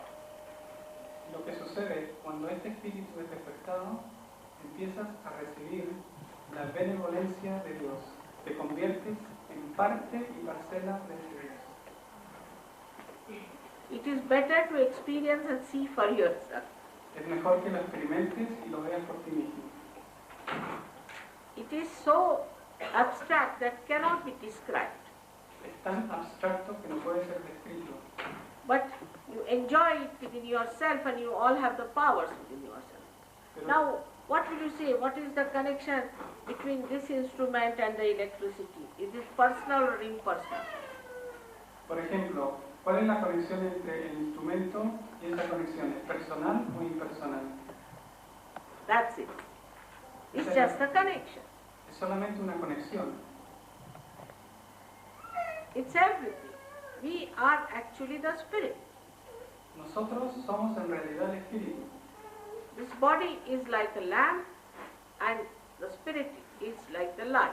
Lo que sucede cuando este Espíritu es despertado, empiezas a recibir la benevolencia de Dios. Te conviertes en parte y parcela de ese Dios. It is better to experience and see for yourself. Es mejor que lo experimentes y lo veas por ti mismo. It is so abstract that cannot be described. Es tan abstracto que no puede ser descrito. But you enjoy it within yourself and you all have the powers within yourself. Pero, Now, what will you say? What is the connection between this instrument and the electricity? Is it personal or impersonal? por ejemplo, ¿cuál es la conexión entre el instrumento y esa conexión? ¿Es personal o impersonal? That's it. It's Sí. just a connection. Es solamente una conexión. It's everything. We are actually the spirit. Nosotros somos en realidad el espíritu. This body is like a lamp and the spirit is like the light.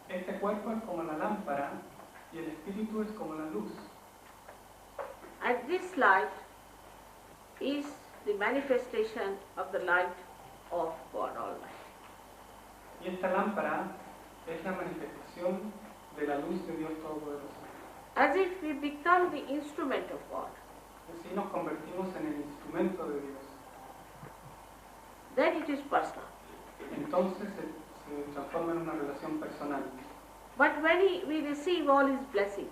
Este cuerpo es como la lámpara y el espíritu es como la luz. And this light is the manifestation of the light of God Almighty. Y esta lámpara es la manifestación de la luz de Dios Todopoderoso. As if we become the instrument of God. Así nos convertimos en el instrumento de Dios. Then it is personal. Entonces se transforma en una relación personal. But when we receive all His blessings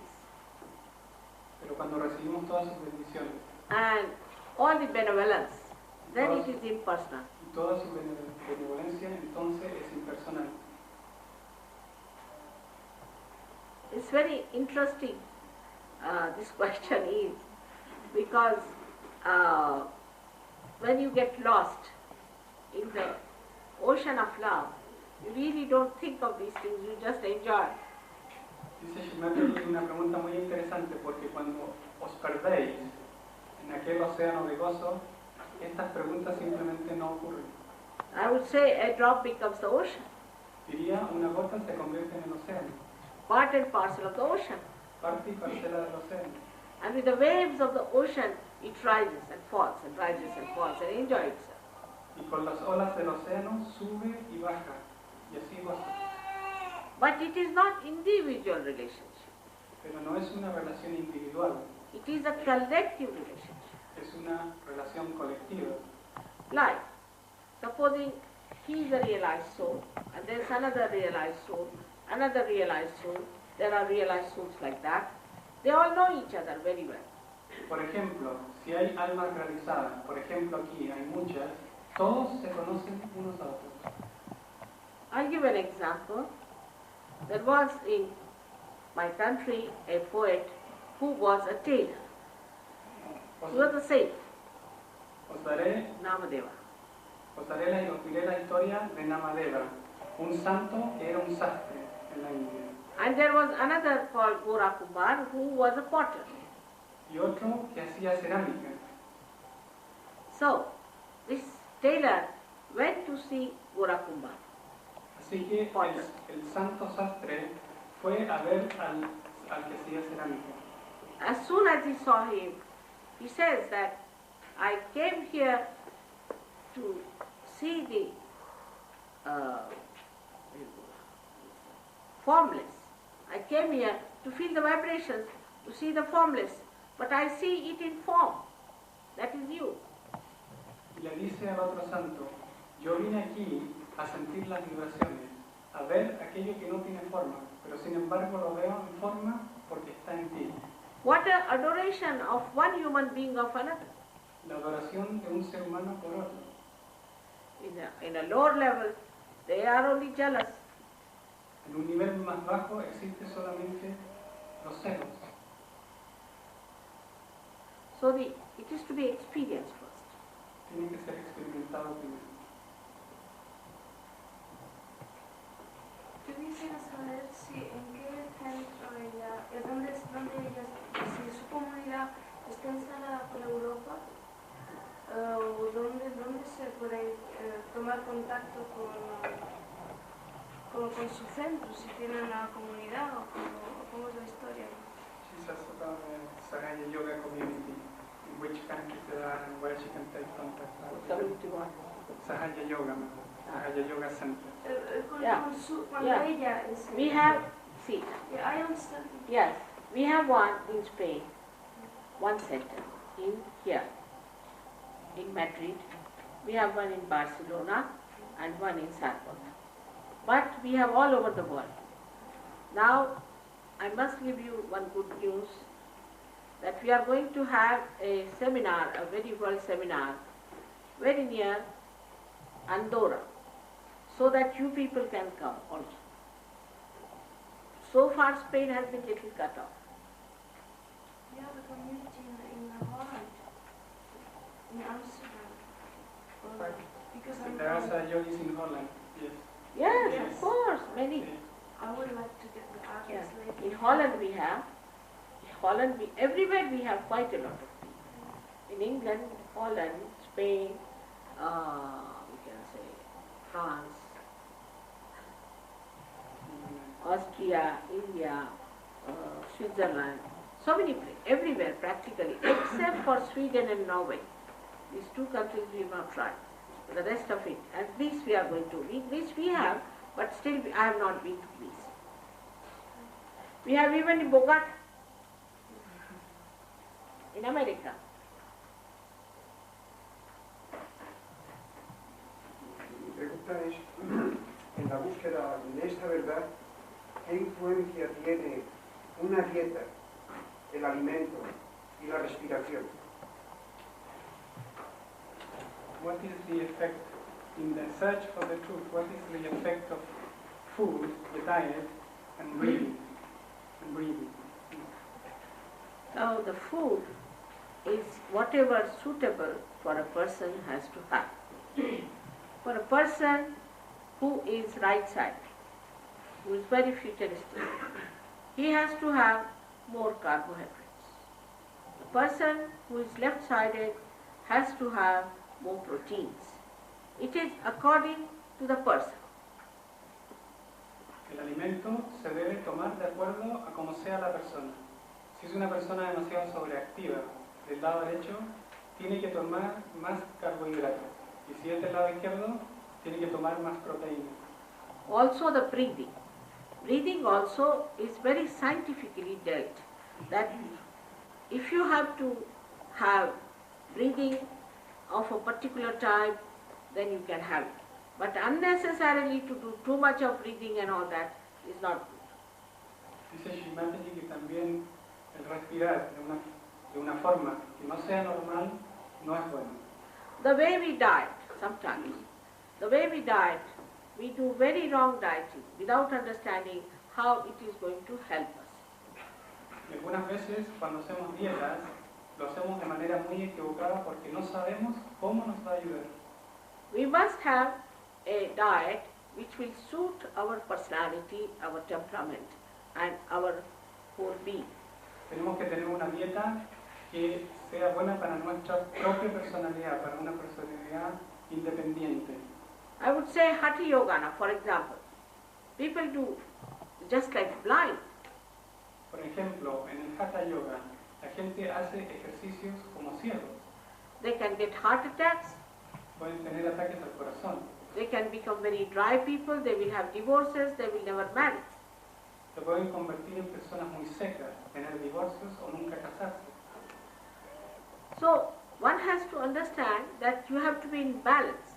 Pero cuando recibimos todas sus bendiciones and all the benevolence, then it is impersonal. y toda su benevolencia, entonces es impersonal. It's very interesting, this question is, because when you get lost in the ocean of love, you really don't think of these things, you just enjoy. Dice Shimati, es una pregunta muy interesante porque cuando os perdéis en aquel océano de gozo, estas preguntas simplemente no ocurren. I would say a drop becomes the ocean, Diría, una gota se convierte en el océano, part and parcel of the ocean. parte y parcela del océano. And with the waves of the ocean, it rises and falls and rises and falls and enjoys itself. Y con las olas del océano sube y baja, y así goza. But it is not individual relationship. Pero no es una relación individual, It is a collective relationship. es una relación colectiva. Like, supposing he is a realized soul, and there is another realized soul, another realized soul, there are realized souls like that. They all know each other very well. Por ejemplo, si hay almas realizadas, por ejemplo aquí hay muchas, todos se conocen unos a otros. I'll give an example. There was in my country a poet who was a tailor. He was a saint, Os daré, Namadeva. os diré la historia de Namadeva, un santo que era un sastre en la India. And there was another called Gora Kumar who was a potter. Y otro que hacía cerámica. So, this tailor went to see Gora Kumar. Así que el santo sastre fue a ver al que hacía cerámica. As soon as he saw him, he says that I came here to see the formless. I came here to feel the vibrations, to see the formless, but I see it in form. That is you. Y le dice al otro santo, yo vine aquí a sentir las vibraciones, a ver aquello que no tiene forma, pero sin embargo lo veo en forma porque está en ti. What an adoration of one human being of another. La adoración de un ser humano por otro. In a lower level, they are only jealous. En un nivel más bajo existe solamente los celos. So it is to be experienced first. Tiene que ser experimentado primero. Yo quisiera saber si en qué centro dónde ella, si su comunidad está instalada por Europa, o dónde se puede tomar contacto con su centro, si tiene una comunidad o cómo es la historia. She's asked about the Sahaya Yoga community, in which countries there are and where she can take contact. Sahaya Yoga, Sahaya Yoga Center. Cuando Yeah. ella es... We have, see, Yeah, I understand. yes, we have one in Spain, one center in here, in Madrid. We have one in Barcelona, and one in Sarpot. But we have all over the world. Now, I must give you one good news, that we are going to have a seminar, a very world seminar, very near Andorra, so that you people can come also. So far Spain has been little cut off. Yeah, the community in Holland, in Amsterdam. Because There's a Yogi's in Holland, yes. Yes, Yes. of course, many. Sí. I would like to get the address Yes. later. In Holland we have, everywhere we have quite a lot of people. In England, Holland, Spain, we can say France, Austria, India, Switzerland, so many places, everywhere practically, except for Sweden and Norway. These two countries we have not tried. The rest of it, at Greece we are going to. Greece we have, but still I have not been to Greece. We have even in Bogota, in America. Mi pregunta es, en la búsqueda de esta verdad, ¿qué influencia tiene una dieta, el alimento y la respiración? What is the effect, in the search for the truth, what is the effect of food, the diet, and breathing? Now the food is whatever suitable for a person has to have. For a person who is right-sided, who is very futuristic, he has to have more carbohydrates. The person who is left-sided has to have more proteins. It is according to the person. El alimento se debe tomar de acuerdo a cómo sea la persona. Si es una persona demasiado sobreactiva del lado derecho, tiene que tomar más carbohidratos. Y si es del lado izquierdo, tiene que tomar más proteínas. Also the breathing. Breathing also is very scientifically dealt. That if you have to have breathing of a particular type, then you can have it. But unnecessarily to do too much of breathing and all that is not good. Dice Shimataji que también el respirar de una forma que no sea normal no es bueno. The way we diet sometimes, we do very wrong dieting without understanding how it is going to help us. Y algunas veces cuando hacemos dietas, lo hacemos de manera muy equivocada porque no sabemos cómo nos va a ayudar. We must have a diet which will suit our personality, our temperament and our whole being. Tenemos que tener una dieta que sea buena para nuestra propia personalidad, para una personalidad independiente. I would say Hatha Yogana, for example. People do just like blind. Por ejemplo, en el Hatha Yoga, la gente hace ejercicios como ciegos. They can get heart attacks, Pueden tener ataques al corazón. they can become very dry people, they will have divorces, they will never marry. Se pueden convertir en personas muy secas, tener divorcios o nunca casarse. So one has to understand that you have to be in balance.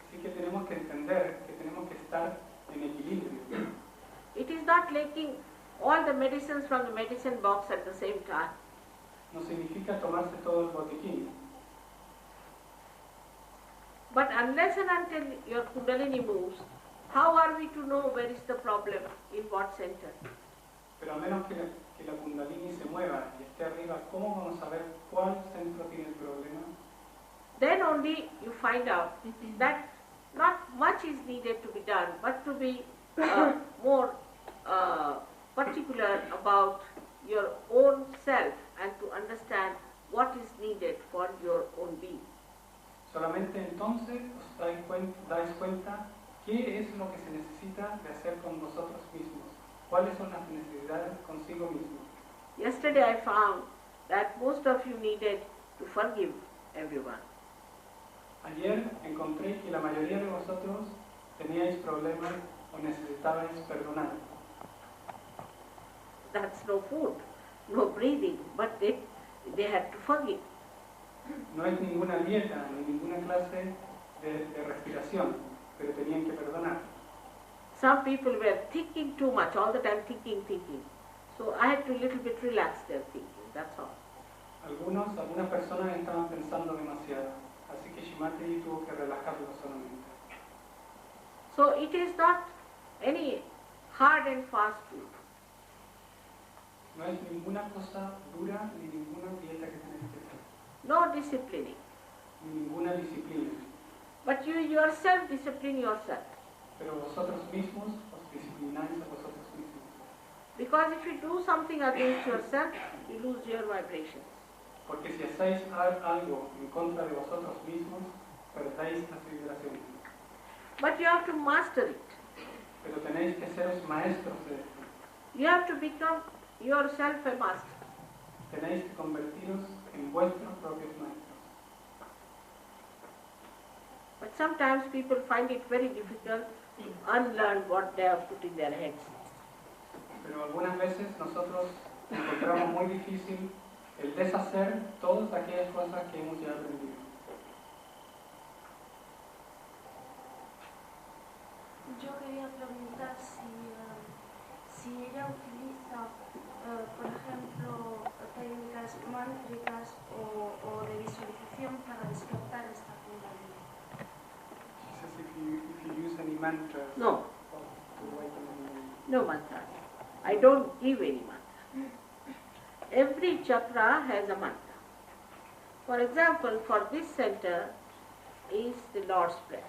Así que tenemos que entender que tenemos que estar en equilibrio. It is not taking all the medicines from the medicine box at the same time. No significa tomarse todo el botiquín. But unless and until your Kundalini moves, how are we to know where is the problem, in what center? Pero a menos que la Kundalini se mueva y esté arriba, ¿cómo vamos a ver cuál centro tiene el problema? Then only you find out that not much is needed to be done, but to be more particular about your own self and to understand what is needed for your own being. Solamente entonces os dais cuenta qué es lo que se necesita de hacer con vosotros mismos, cuáles son las necesidades consigo mismos. Yesterday I found that most of you needed to forgive everyone. Ayer encontré que la mayoría de vosotros teníais problemas o necesitabais perdonar. That's no food, no breathing, but they had to forgive. No es ninguna dieta ni ninguna clase de respiración, pero tenían que perdonar. Some people were thinking too much, all the time thinking. So I had to little bit relax their thinking, that's all. Algunas personas estaban pensando demasiado, así que Shimati tuvo que relajarlo solamente. So it is not any hard and fast rule. No es ninguna cosa dura ni ninguna dieta que tenés que hacer, No disciplining. ni ninguna disciplina. But you yourself discipline yourself. Pero vosotros mismos os disciplináis a vosotros mismos. Because if you do something against yourself, you lose your vibrations. Porque si hacéis algo en contra de vosotros mismos, perdéis las vibraciones. But you have to master it. Pero tenéis que seros maestros de esto. You have to become yourself a master. Tenéis que convertiros en vuestros propios maestros. But sometimes people find it very difficult to unlearn what they have put in their heads. Pero algunas veces nosotros encontramos muy difícil el deshacer todas aquellas cosas que hemos ya aprendido. Yo quería preguntar si ella utiliza, por ejemplo, técnicas mántricas o de visualización para despertar esta kundalini. She says if you use any mantras No, to awaken any... no mantra. I don't give any mantra. Every chakra has a mantra. For example, for this center is the Lord's Prayer.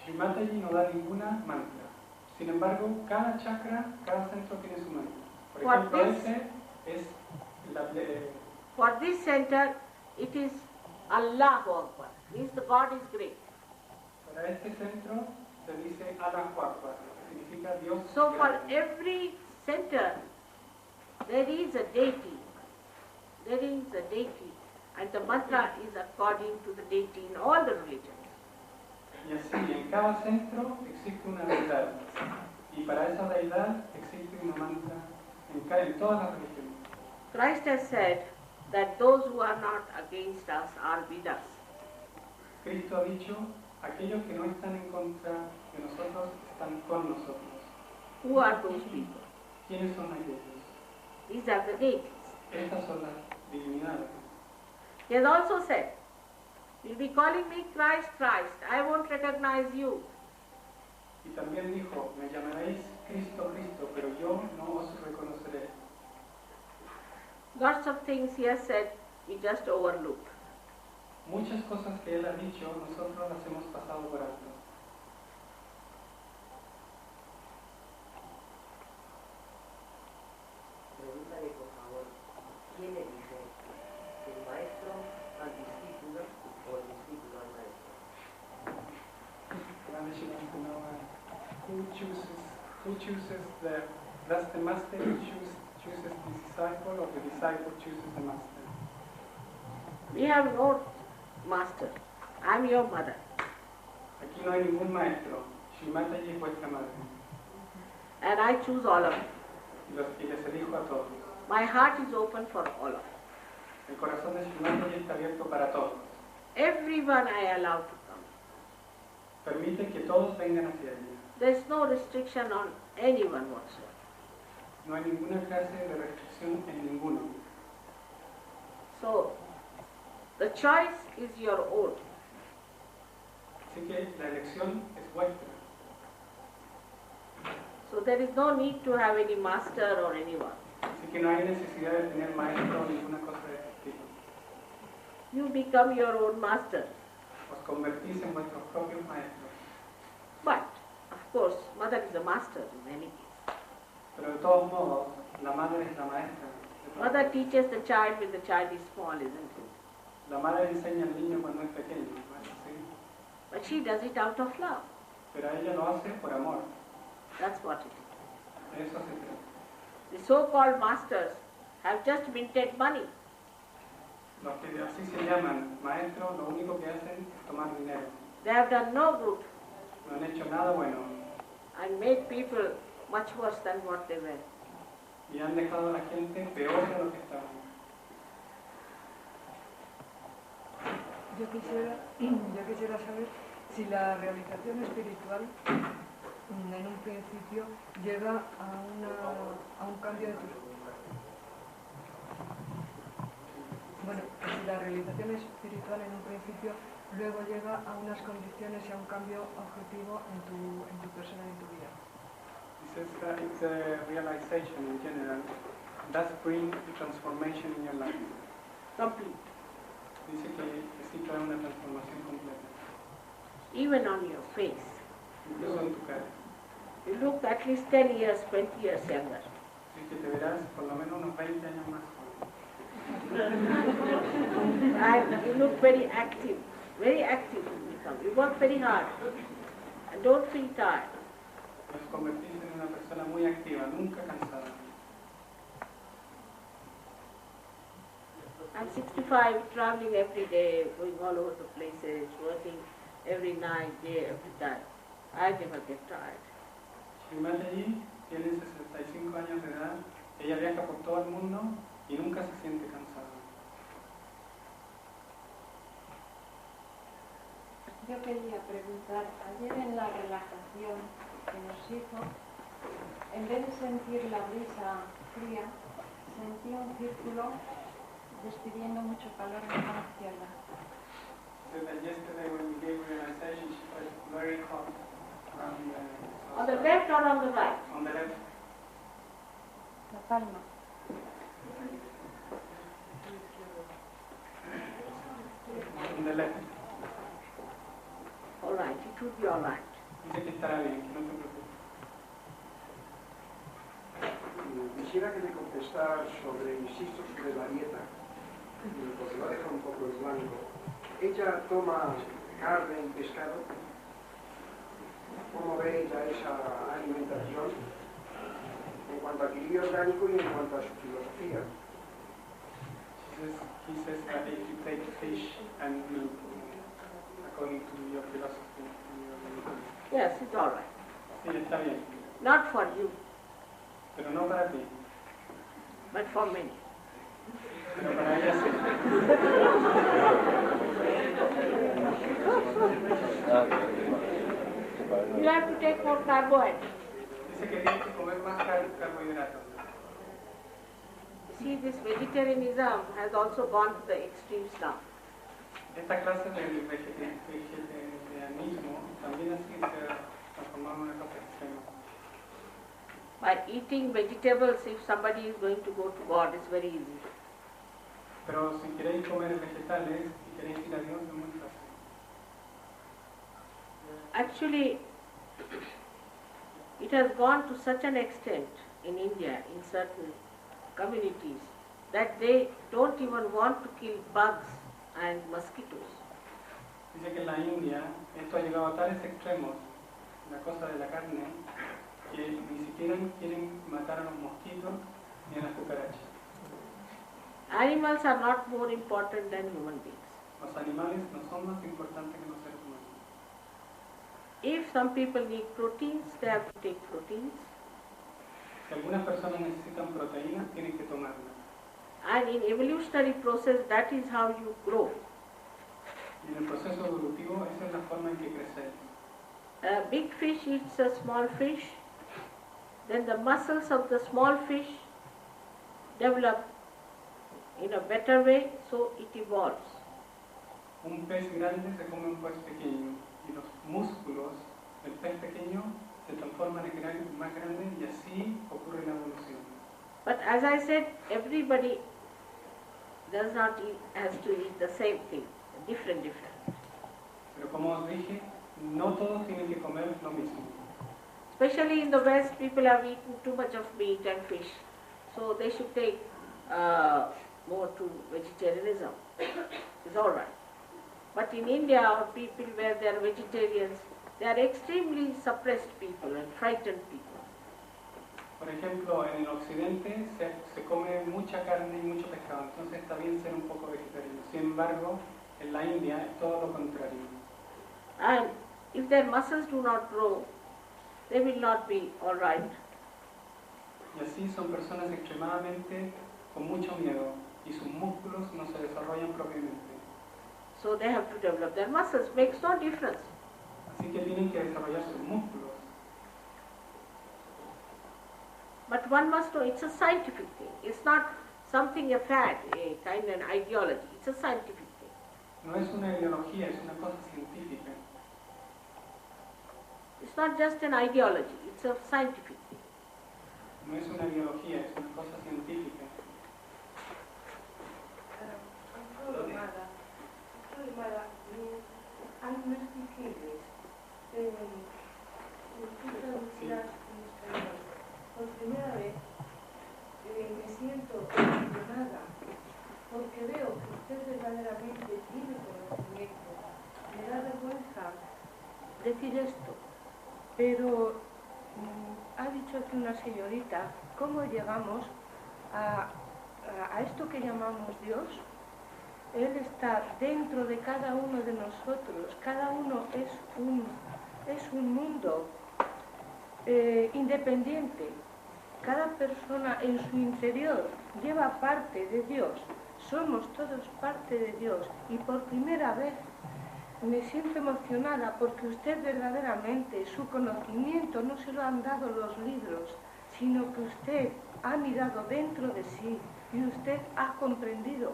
Srimataji no da ninguna mantra. Sin embargo, cada chakra, cada centro tiene su mantra. Por What ejemplo, this? ese es la... For this center, it is Allahu Akbar. Means the God is great. Para este centro se dice Allahu Akbar, que significa Dios. So for grande. every center, there is a deity. There is a deity. And the mantra is according to the deity in all the religions. Y así, en cada centro existe una deidad. Y para esa deidad existe una mantra en todas las religiones. Christ has said that those who are not against us are with us. Cristo ha dicho, aquellos que no están en contra de nosotros están con nosotros. Who are those people? ¿Quiénes son aquellos? These are the deities. Estas son las divinidades. He has also said, you'll be calling me Christ, Christ. I won't recognize you. Y también dijo, me llamaréis Cristo, Cristo, pero yo no os reconoceré. Lots of things he has said, we just overlook. Muchas cosas que Él ha dicho, nosotros las hemos pasado por alto. Pregúntale, por favor, ¿quién elige? ¿El maestro al discípulo o el discípulo al maestro? Who chooses does the master chooses the disciple or the disciple chooses the master? We have no master. I'm your mother. Aquí no hay ningún maestro. Shrimataji es vuestra madre. And I choose all of you. Y les elijo a todos. My heart is open for all of you. El corazón de Shrimataji está abierto para todos. Everyone I allow to come. Permite que todos vengan hacia ella. There's no restriction on anyone whatsoever. No hay ninguna clase de restricción en ninguno. So, the choice is your own. Así que la elección es vuestra. So there is no need to have any master or anyone. Así que no hay necesidad de tener maestro o ninguna cosa de este tipo. You become your own master. Os convertís en vuestros propios maestros. But, of course, mother is a master in any case. Pero de todos modos, la madre es la maestra. de todos. Mother teaches the child when the child is small, isn't it? La madre enseña al niño cuando es pequeño, ¿no es así? But she does it out of love. Pero ella lo hace por amor. That's what it is. De eso se trata. The so-called masters have just minted money. Los que así se llaman maestros, lo único que hacen es tomar dinero. They have done no good No han hecho nada bueno and made people much worse than what they were. y han dejado a la gente peor de lo que estaban. Yo quisiera saber si la realización espiritual en un principio llega a un cambio de tus... Bueno, si la realización espiritual en un principio luego llega a unas condiciones y a un cambio objetivo en tu persona y en tu vida. He says that it's a realization in general does bring a transformation in your life. Complete. Dice que sí trae una transformación completa. Even on your face. Incluso en tu cara. You look at least 10 years, 20 years younger. Así que te verás por lo menos unos 20 años más joven. And you look very active you become. You work very hard and don't feel tired. Os convertís en una persona muy activa, nunca cansada. I'm 65, traveling every day, going all over the places, working every night, day, every time. I never get tired. Mi madre allí tiene 65 años de edad, ella viaja por todo el mundo y nunca se siente cansada. Yo quería preguntar, ayer en la relajación que nos hizo, en vez de sentir la brisa fría, sentí un círculo despidiendo mucho calor en la mano izquierda. So that yesterday when we gave realization, she felt very hot around the... On the left or on the right? On the left. La palma. On the left. All right, it would be all right. Dice que estará bien, que no te preocupes. Quisiera que me contestara insisto, sobre la dieta, porque lo ha dejado un poco en blanco. Ella toma carne y pescado. ¿Cómo ve ella esa alimentación en cuanto a equilibrio orgánico y en cuanto a su filosofía? He says that if you take fish and meat, according to your philosophy and your religion. Yes, it's all right. Sí, está bien, Not for you, pero no para ti, but for many. pero para ella sí. You have to take more carbohydrates. Dice que tienes que comer más carbohidratos. See, this vegetarianism has also gone to the extremes now. Esta clase de vegetarianismo también así se transformó en una cosa extrema. By eating vegetables, if somebody is going to go to God, it's very easy. Pero si queréis comer vegetales y queréis ir a Dios, es muy fácil. Actually, it has gone to such an extent in India, in certain communities, that they don't even want to kill bugs and mosquitoes. Dice que en la India esto ha llegado a tales extremos, la cosa de la carne, que ni siquiera quieren matar a los mosquitos ni a las cucarachas. Animals are not more important than human beings. Los animales no son más importantes que los seres humanos. If some people need proteins, they have to take proteins. Si algunas personas necesitan proteínas, tienen que tomarlas. And in evolutionary process, that is how you grow. Y en el proceso evolutivo, esa es la forma en que crecemos. A big fish eats a small fish, then the muscles of the small fish develop in a better way, so it evolves. Un pez grande se come un pez pequeño y los músculos del pez pequeño se transforman en más grandes y así ocurre la evolución. But as I said, everybody does not eat, has to eat the same thing, different. Pero como os dije, no todos tienen que comer lo mismo. Especially in the West, people have eaten too much of meat and fish, so they should take more to vegetarianism. It's all right. But in India, or people where they are vegetarians, they are extremely suppressed people and frightened people. Por ejemplo, en el occidente se come mucha carne y mucho pescado, entonces está bien ser un poco vegetariano. Sin embargo, en la India es todo lo contrario. And if their muscles do not grow, they will not be all right. Y así son personas extremadamente con mucho miedo y sus músculos no se desarrollan propiamente. So they have to develop their muscles. Makes no difference. Así que tienen que desarrollar sus músculos. But one must know it's a scientific thing. It's not something a fad, a kind of ideology. It's a scientific thing. No es una ideología, es una cosa científica. It's not just an ideology, it's a scientific thing. No es una ideología, es una cosa científica. Por primera vez me siento emocionada porque veo que usted verdaderamente tiene conocimiento. Me da vergüenza decir esto, pero ha dicho aquí una señorita cómo llegamos a esto que llamamos Dios. Él está dentro de cada uno de nosotros, cada uno es un mundo independiente. Cada persona en su interior lleva parte de Dios. Somos todos parte de Dios. Y por primera vez me siento emocionada porque usted verdaderamente, su conocimiento no se lo han dado los libros, sino que usted ha mirado dentro de sí y usted ha comprendido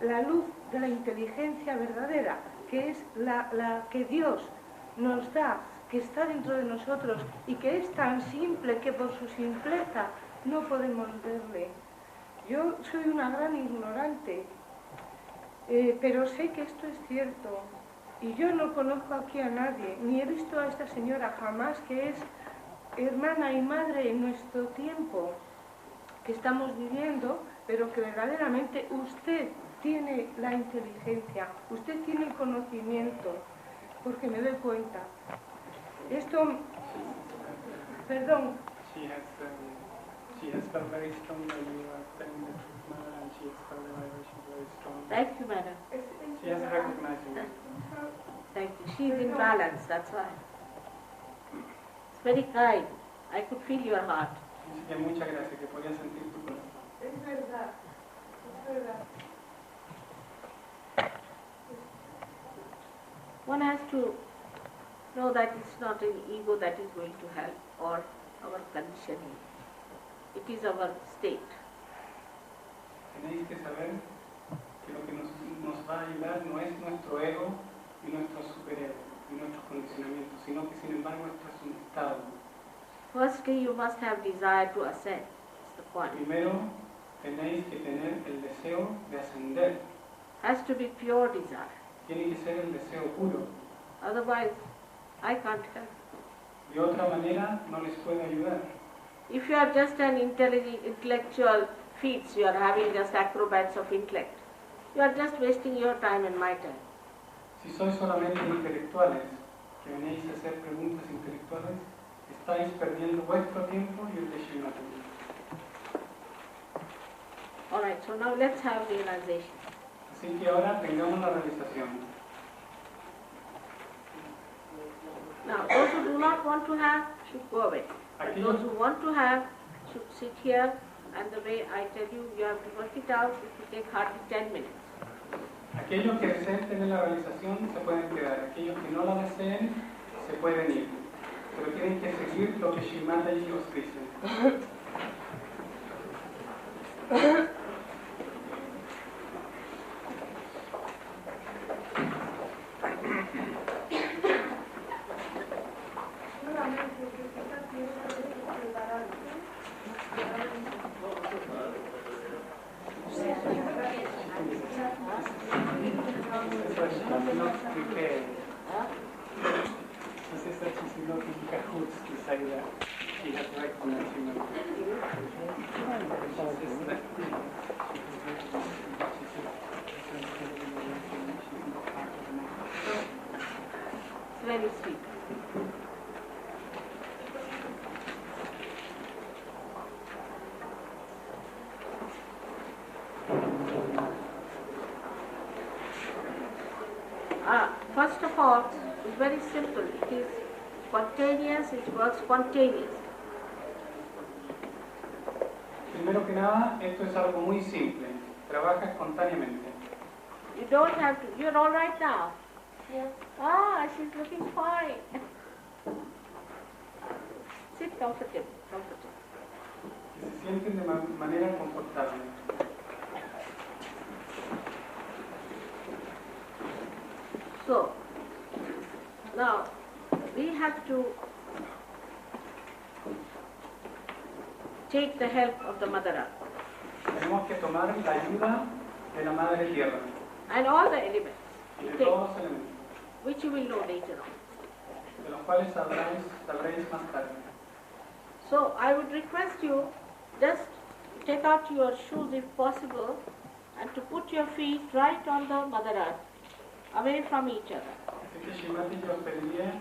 la luz de la inteligencia verdadera, que es la que Dios nos da, que está dentro de nosotros y que es tan simple que por su simpleza no podemos verle. Yo soy una gran ignorante, pero sé que esto es cierto y yo no conozco aquí a nadie, ni he visto a esta señora jamás, que es hermana y madre en nuestro tiempo que estamos viviendo, pero que verdaderamente usted tiene la inteligencia, usted tiene el conocimiento, porque me doy cuenta. Esto, perdón. She has felt very strong when you are telling the truth, Mother, and she has felt the vibration very strong. Thank you, madam. She has recognized you. Thank you. She's in balance, that's why. It's very kind. I could feel your heart. Dice que muchas gracias, que podía sentir tu corazón. Es verdad, es verdad. One has to know that it's not an ego that is going to help or our conditioning. It is our state. Tenéis que saber que lo que nos va a ayudar no es nuestro ego y nuestro superego y nuestros condicionamientos, sino que sin embargo esto es un estado. Firstly, you must have desire to ascend. That's the point. Primero, tenéis que tener el deseo de ascender. Has to be pure desire. Tiene que ser el deseo puro. Otherwise, I can't help. De otra manera, no les puedo ayudar. If you are just an intellectual feats, you are having just acrobats of intellect, you are just wasting your time and my time. Si sois solamente intelectuales, que venís a hacer preguntas intelectuales, estáis perdiendo vuestro tiempo y el de Shrimati. All right, so now let's have realization. Así que ahora tengamos la realización. Now, those who do not want to have should go away. But those who want to have should sit here, and the way I tell you, you have to work it out. It will take hardly 10 minutes. Aquellos que deseen tener la realización se pueden quedar. Aquellos que no la deseen se pueden ir. Pero tienen que seguir lo que Shrimati os dice. Very sweet. First of all, it's very simple. It is spontaneous, it works spontaneous. Primero que nada, esto es algo muy simple. Trabaja espontáneamente. You don't have to, you're all right now. Yes. Ah, she's looking fine. Sit comfortably, comfortably. Que se sienten de manera confortable. So, now we have to take the help of the Mother Earth Tenemos que tomar la ayuda de la Madre Tierra and all the elements, y de okay, todos los elementos, which you will know later on. de los cuales sabréis más tarde. So I would request you just take out your shoes if possible and to put your feet right on the Mother Earth, away from each other. Así que Shimati, yo os pediría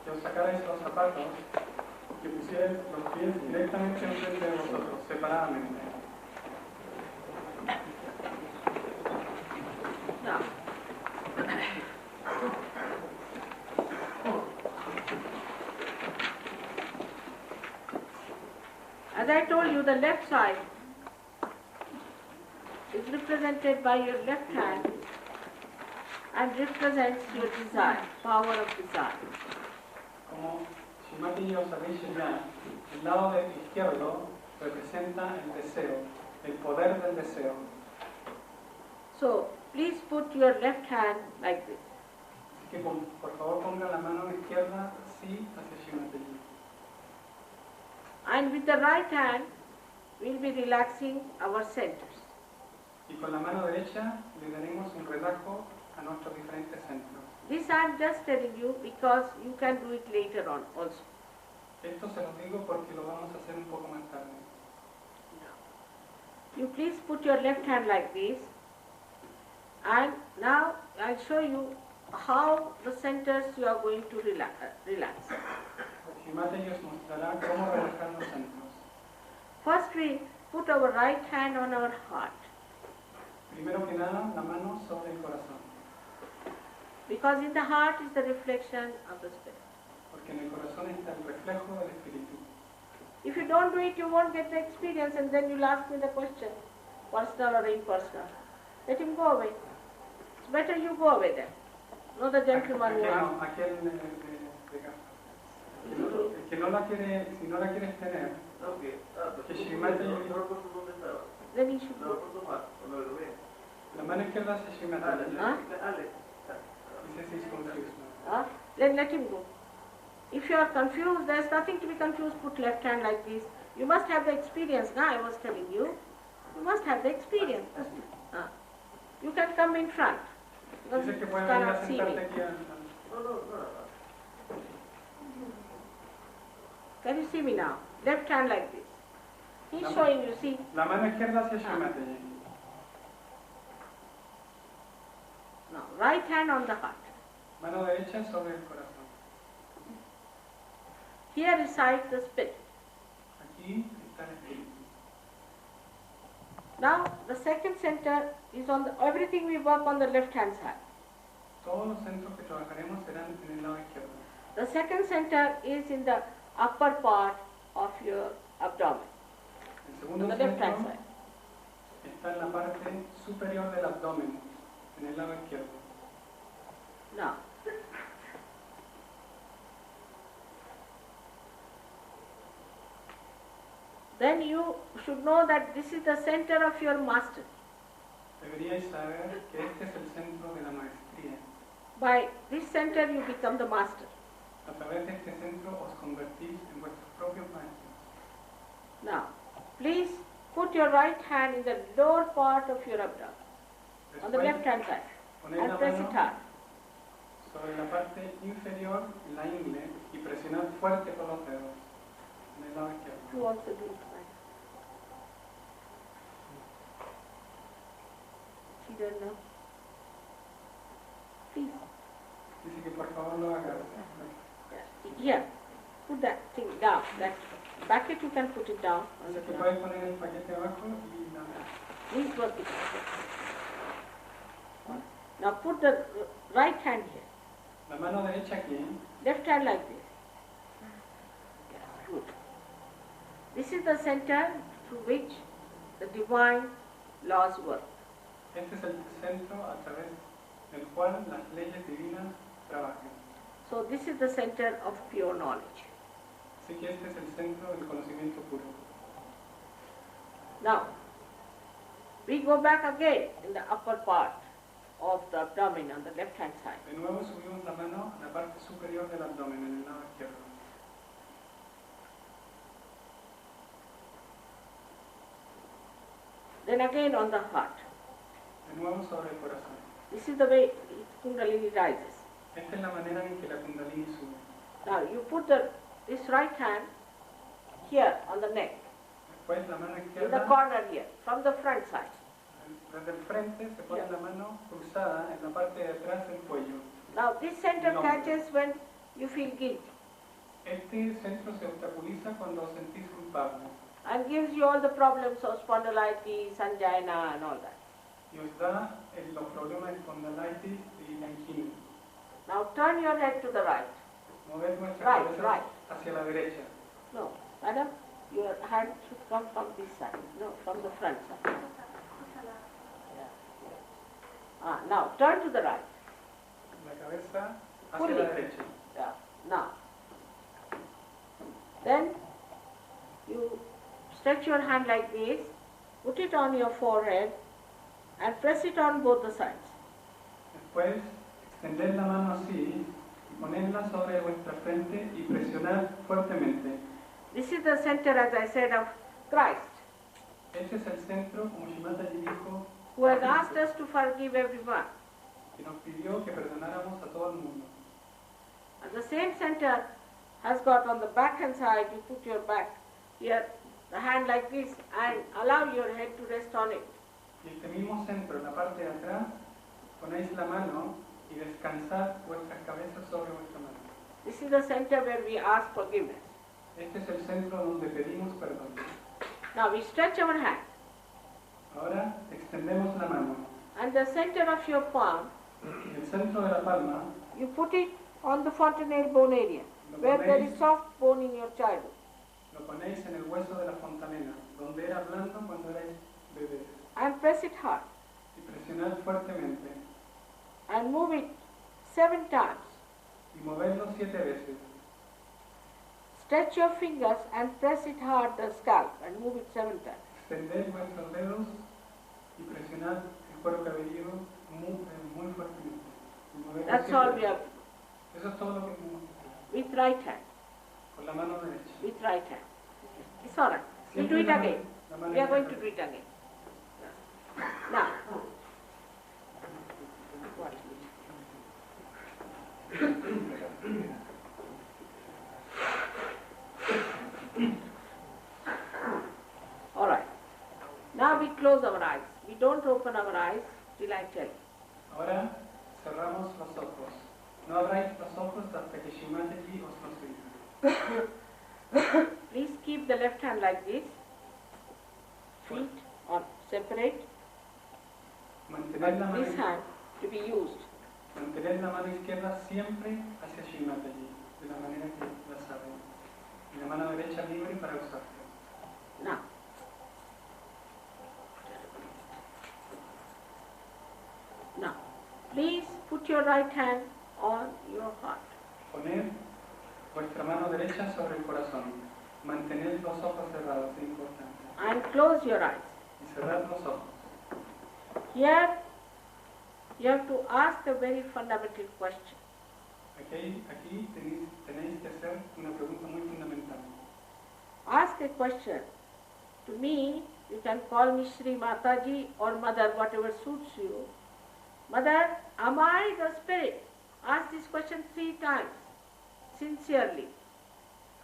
que os sacarais los zapatos y que pusierais los pies directamente enfrente de vosotros, separadamente. Now, as I told you, the left side is represented by your left hand and represents your desire, power of desire. Como Shimati y os habéis ya, el lado izquierdo representa el deseo, el poder del deseo. So, please put your left hand like this. Así que por favor ponga la mano izquierda así hacia Shimati. And with the right hand, we'll be relaxing our centers. Y con la mano derecha le daremos un relajo a nuestros diferentes centros. This I'm just telling you because you can do it later on also. Esto se los digo porque lo vamos a hacer un poco más tarde. You please put your left hand like this. And now I'll show you how the centers you are going to relax. Shimati os mostrará cómo relajar los centros. First we put our right hand on our heart. Primero que nada, la mano sobre el corazón. Because in the heart is the reflection of the spirit. Porque en el corazón está el reflejo del espíritu. If you don't do it, you won't get the experience and then you'll ask me the question, personal or impersonal. Let him go away. It's better you go away then. No the gentleman who asked. Aquel que no la quiere, si no la quieres tener, que Shimati, Then he should go. la mano izquierda hacia Shimati. Huh? He says he's confused. Then let him go. If you are confused, there's nothing to be confused. Put left hand like this. You must have the experience. Now I was telling you, you must have the experience. You can come in front. Because Dice you que puede venir a cannot see me. sentarte aquí Can you see me now? Left hand like this. He's La- showing you, see. La mano izquierda hacia Shimati. Now, right hand on the heart. Mano derecha sobre el corazón. Here resides the spirit. Aquí está el espíritu. Now, the second center is on the, everything we work on the left hand side. Todos los centros que trabajaremos serán en el lado izquierdo. The second center is in the upper part of your abdomen, El on segundo the left hand centro side. está en la parte superior del abdomen, en el lado izquierdo. Now, then you should know that this is the center of your master. Deberíais saber que este es el centro de la maestría. By this center you become the master. A través de este centro os convertís en vuestros propios maestros. Now, please put your right hand in the lower part of your abdomen, on the Después, left hand side, ponéis and la press it mano hard. sobre la parte inferior, en la ingle, y presionad fuerte con los dedos, en el lado izquierdo. You also do it. Right? She doesn't know. Please. Dice que por favor lo hagas. Here, put that thing down. That packet you can put it down on the Dice que ground. podéis poner el paquete abajo y la... Please work it. Now put the right hand here. La mano derecha aquí, Left hand like this. Yes, good. This is the center through which the divine laws work. este es el centro a través del cual las leyes divinas trabajan. So So this is the center of pure knowledge. Así que este es el centro del conocimiento puro. Now, we go back again in the upper part of the abdomen on the left hand side. De nuevo subimos la mano a la parte superior del abdomen, en el lado izquierdo. Then again on the heart. De nuevo sobre el corazón. This is the way Kundalini rises. Esta es la manera en que la Kundalini sube. Now you put this right hand here on the neck, Después la mano in the izquierda, corner here, from the front side. desde el frente se pone la mano cruzada en la parte de atrás del cuello. Now this center No. catches when you feel guilty Este centro se obstaculiza cuando os sentís culpable and gives you all the problems of spondylitis, angina and all that. y os da los problemas de espondilitis y la angina. Now turn your head to the right. Mover nuestra Right, cabeza right. hacia la derecha. No, madam, your hand should come from this side, no, from the front side. Now turn to the right. La cabeza hacia Fully. la derecha. Yeah. Now, then you stretch your hand like this, put it on your forehead and press it on both the sides. Después, extender la mano así y ponerla sobre vuestra frente y presionar fuertemente. This is the center, as I said, of Christ, Este es el centro, como Shimataji dijo, who has asked us to forgive everyone. que nos pidió que perdonáramos a todo el mundo. And the same center has got on the back hand side, you put your back here, the hand like this, and allow your head to rest on it. Y este mismo centro, en la parte de atrás, ponéis la mano y descansad vuestras cabezas sobre vuestra mano. This is the center where we ask forgiveness. Este es el centro donde pedimos perdón. Now we stretch our hand, Ahora extendemos la mano. and the center of your palm, En el centro de la palma you put it on the fontanelle bone area, where there is soft bone in your childhood. lo ponéis en el hueso de la fontanela, donde era blando cuando erais bebés. And press it hard, Y presionad fuertemente and move it 7 times. y movedlo 7 veces. Stretch your fingers and press it hard, the scalp, and move it 7 times. Extended vuestros dedos y presionad el cuero cabelludo muy fuertemente. Y movedlo That's 7 all we veces. have Eso es todo lo que tenemos que hacer. with right hand. Con la mano derecha. With right hand. It's all right. We'll do Siempre it la mano- again. la mano We are going to izquierda. do it again. Now. All right. Now we close our eyes. We don't open our eyes till I tell you. Ahora cerramos los ojos. No abráis los ojos hasta que Shimataji os lo diga. Please keep the left hand like this. Feet on separate. Mantened la mano, This hand to be used. mantened la mano izquierda siempre hacia Shimataji, de la manera que la saben. Y la mano derecha libre para usarla. Now. Now, please put your right hand on your heart. Poned vuestra mano derecha sobre el corazón. Mantened los ojos cerrados, es importante. And close your eyes. Y cerrad los ojos. Here, you have to ask a very fundamental question. Aquí tenéis que hacer una pregunta muy fundamental. Ask a question. To me, you can call me Sri Mataji or Mother, whatever suits you. Mother, am I the spirit? Ask this question 3 times, sincerely.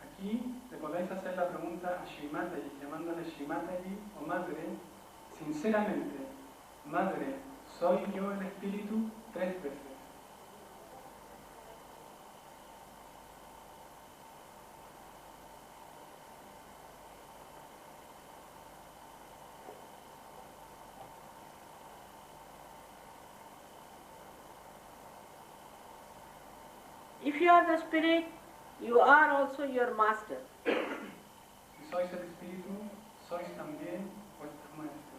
Aquí le podéis hacer la pregunta a Shimataji, llamándole Shimataji o Madre, sinceramente, Madre, ¿soy yo el espíritu? 3 veces. If you are the spirit, you are also your master. Si sois el espíritu, sois también vuestro maestro.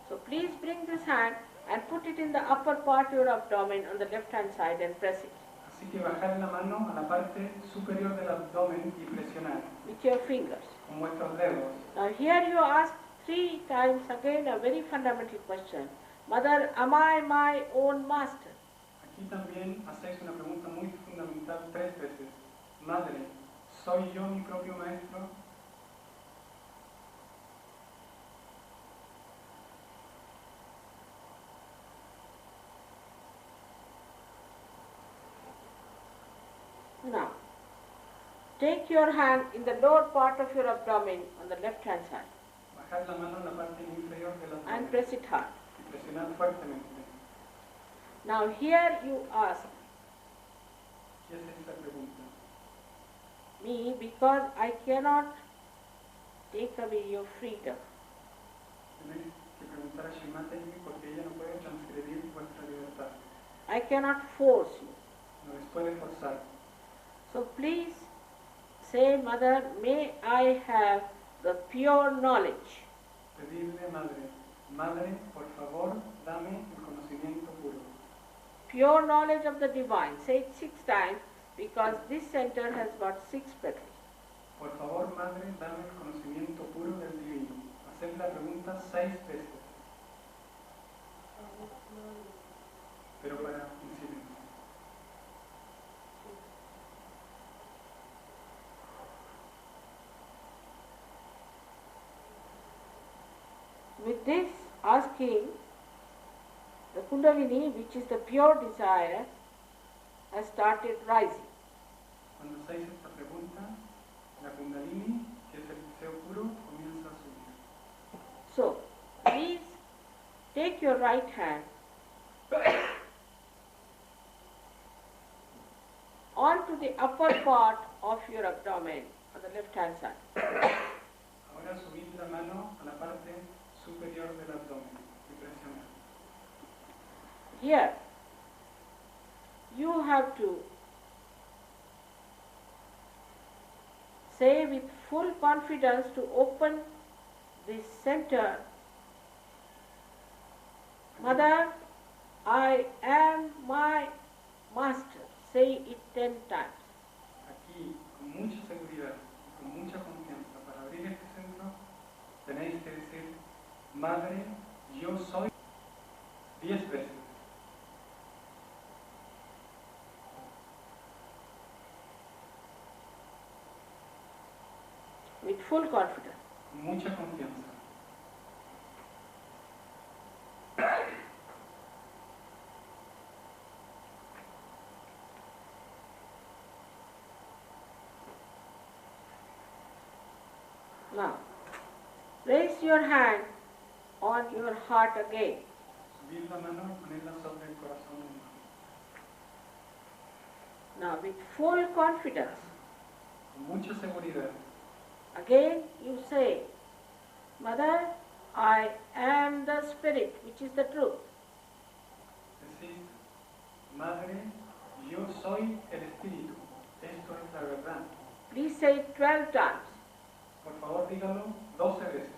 So please bring this hand and put it in the upper part of your abdomen on the left hand side and press it. Así que bajar la mano a la parte superior del abdomen y presionar with your fingers. con vuestros dedos. Now here you ask 3 times again a very fundamental question. Mother, am I my own master? Aquí también hacéis una pregunta muy fundamental 3 veces. Madre, ¿soy yo mi propio maestro? Now, take your hand in the lower part of your abdomen on the left hand side Bajad la mano en la parte inferior del and abdomen press it hard. y presionad fuertemente. Now here you ask ¿Qué es esta pregunta? me because I cannot take away your freedom. Tenéis que preguntar a Shimateji porque ella no puede transgredir vuestra libertad. I cannot force you. No les puede forzar. So please say, Mother, may I have the pure knowledge. Pedirle, madre, madre, por favor, dame el conocimiento puro. Pure knowledge of the divine. Say it 6 times because this center has got 6 petals. Por favor, madre, dame el conocimiento puro del divino. Haced la pregunta 6 veces, pero para en silencio. With this asking, the Kundalini, which is the pure desire, has started rising. Cuando hacéis esta pregunta, la Kundalini, que es el deseo puro, comienza a subir. So, please take your right hand onto the upper part of your abdomen on the left hand side. Ahora subid la mano a la parte superior del abdomen y presionad. Here, you have to say with full confidence to open this center, Mother, I am my master. Say it 10 times. Aquí, con mucha seguridad y con mucha confianza, para abrir este centro, tenéis que decir, Madre, yo soy 10 veces. With full confidence. Con mucha confianza. Now, raise your hand on your heart again. Subid la mano y ponedla sobre el corazón. Now, with full confidence, Con mucha seguridad. again you say, Mother, I am the Spirit, which is the truth. Decís, Madre, yo soy el Espíritu. Esto es la verdad. Please say it 12 times. Por favor, dígalo 12 veces.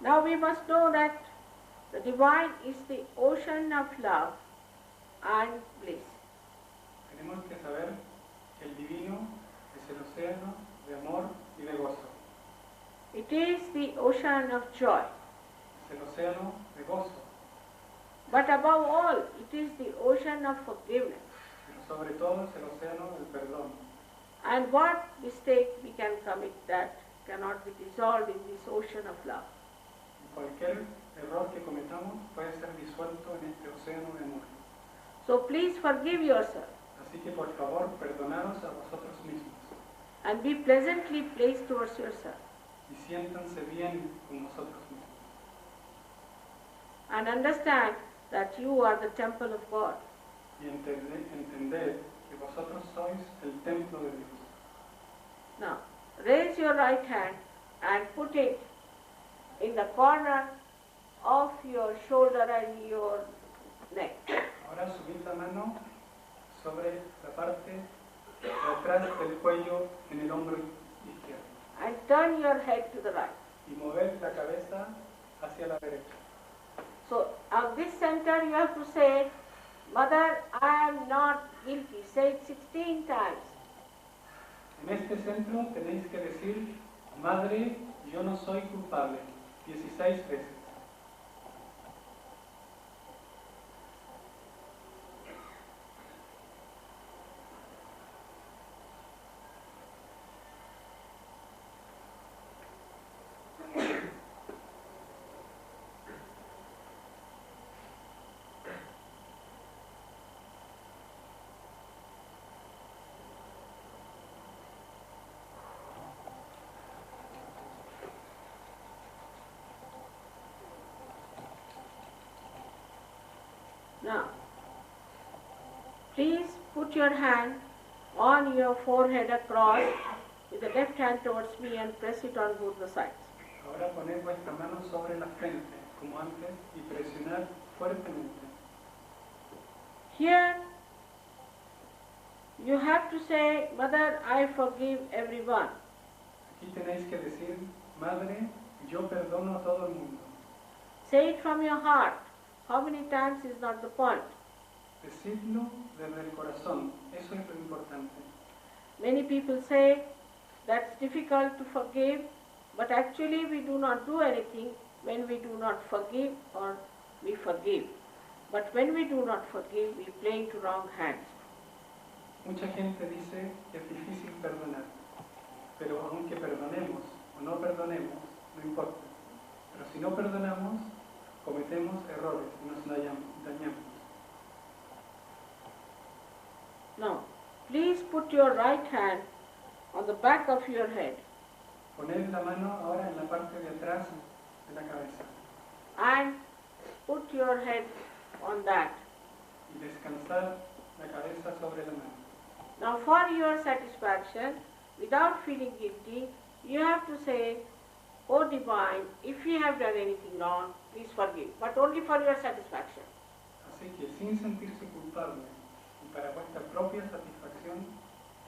Now we must know that the divine is the ocean of love and bliss. Tenemos que saber que el divino es el océano de amor y de gozo. It is the ocean of joy. Es el océano de gozo, But above all, it is the ocean of forgiveness. pero sobre todo es el océano del perdón. And what mistake we can commit that cannot be dissolved in this ocean of love. Y cualquier error que cometamos puede ser disuelto en este océano de amor. So please forgive yourself Así que por favor, perdonaros a vosotros mismos and be pleasantly placed towards yourself. y siéntanse bien con vosotros mismos. And understand that you are the temple of God. Y entender que vosotros sois el templo de Dios. Now, raise your right hand and put it in the corner of your shoulder and your neck. Ahora subid la mano sobre la parte de atrás del cuello en el hombro izquierdo. And turn your head to the right. Y mover la cabeza hacia la derecha. So at this center you have to say, Mother, I am not guilty. Say it 16 times. En este centro tenéis que decir, Madre, yo no soy culpable, 16 veces. Now, please put your hand on your forehead across with the left hand towards me and press it on both the sides. Ahora poned vuestra mano sobre la frente, como antes, y presionad fuertemente. Here, you have to say, Mother, I forgive everyone. Aquí tenéis que decir, Madre, yo perdono a todo el mundo. Say it from your heart. How many times is not the point. Decidlo desde el corazón, eso es lo importante. Many people say that's difficult to forgive, but actually we do not do anything when we do not forgive or we forgive. But when we do not forgive, we play into wrong hands. Mucha gente dice que es difícil perdonar, pero aunque perdonemos o no perdonemos, no importa. Pero si no perdonamos, cometemos errores y nos dañamos. Now, please put your right hand on the back of your head Poned la mano ahora en la parte de atrás de la cabeza and put your head on that. y descansar la cabeza sobre la mano. Now, for your satisfaction, without feeling guilty, you have to say, Oh Divine, if you have done anything wrong, please forgive, but only for your satisfaction. Así que sin sentirse culpable y para vuestra propia satisfacción,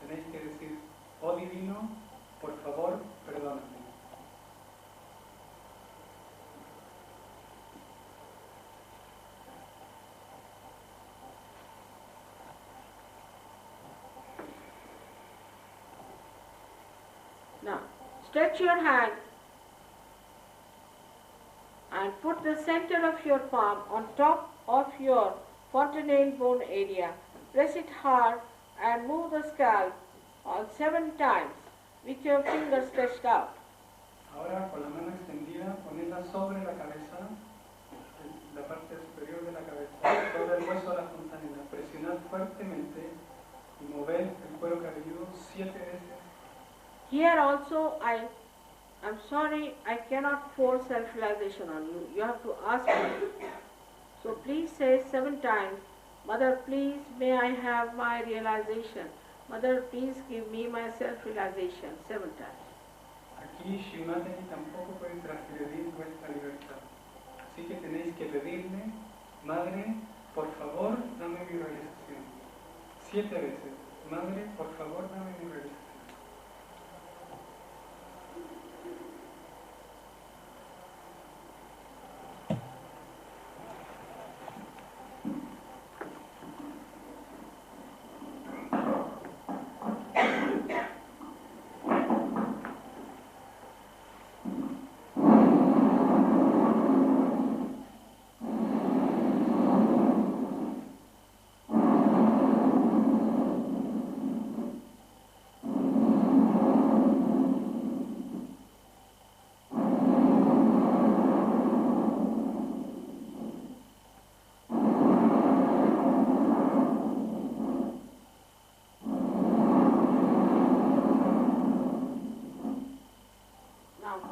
tenéis que decir, oh Divino, por favor, perdóname. Now, stretch your hand and put the center of your palm on top of your fontanelle bone area. Press it hard and move the scalp all 7 times with your fingers stretched out. Ahora con la mano extendida, ponedla sobre la cabeza, la parte superior de la cabeza, sobre el hueso de la fontanela. Presionad fuertemente y moved el cuero cabelludo 7 veces. Here also I'm sorry, I cannot force self-realization on you. You have to ask me. So please say 7 times, Mother, please may I have my realization. Mother, please give me my self-realization 7 times. Aquí Shrimati tampoco puede transgredir vuestra libertad. Así que tenéis que pedirle, Madre, por favor, dame mi realización. 7 veces. Madre, por favor, dame mi realización.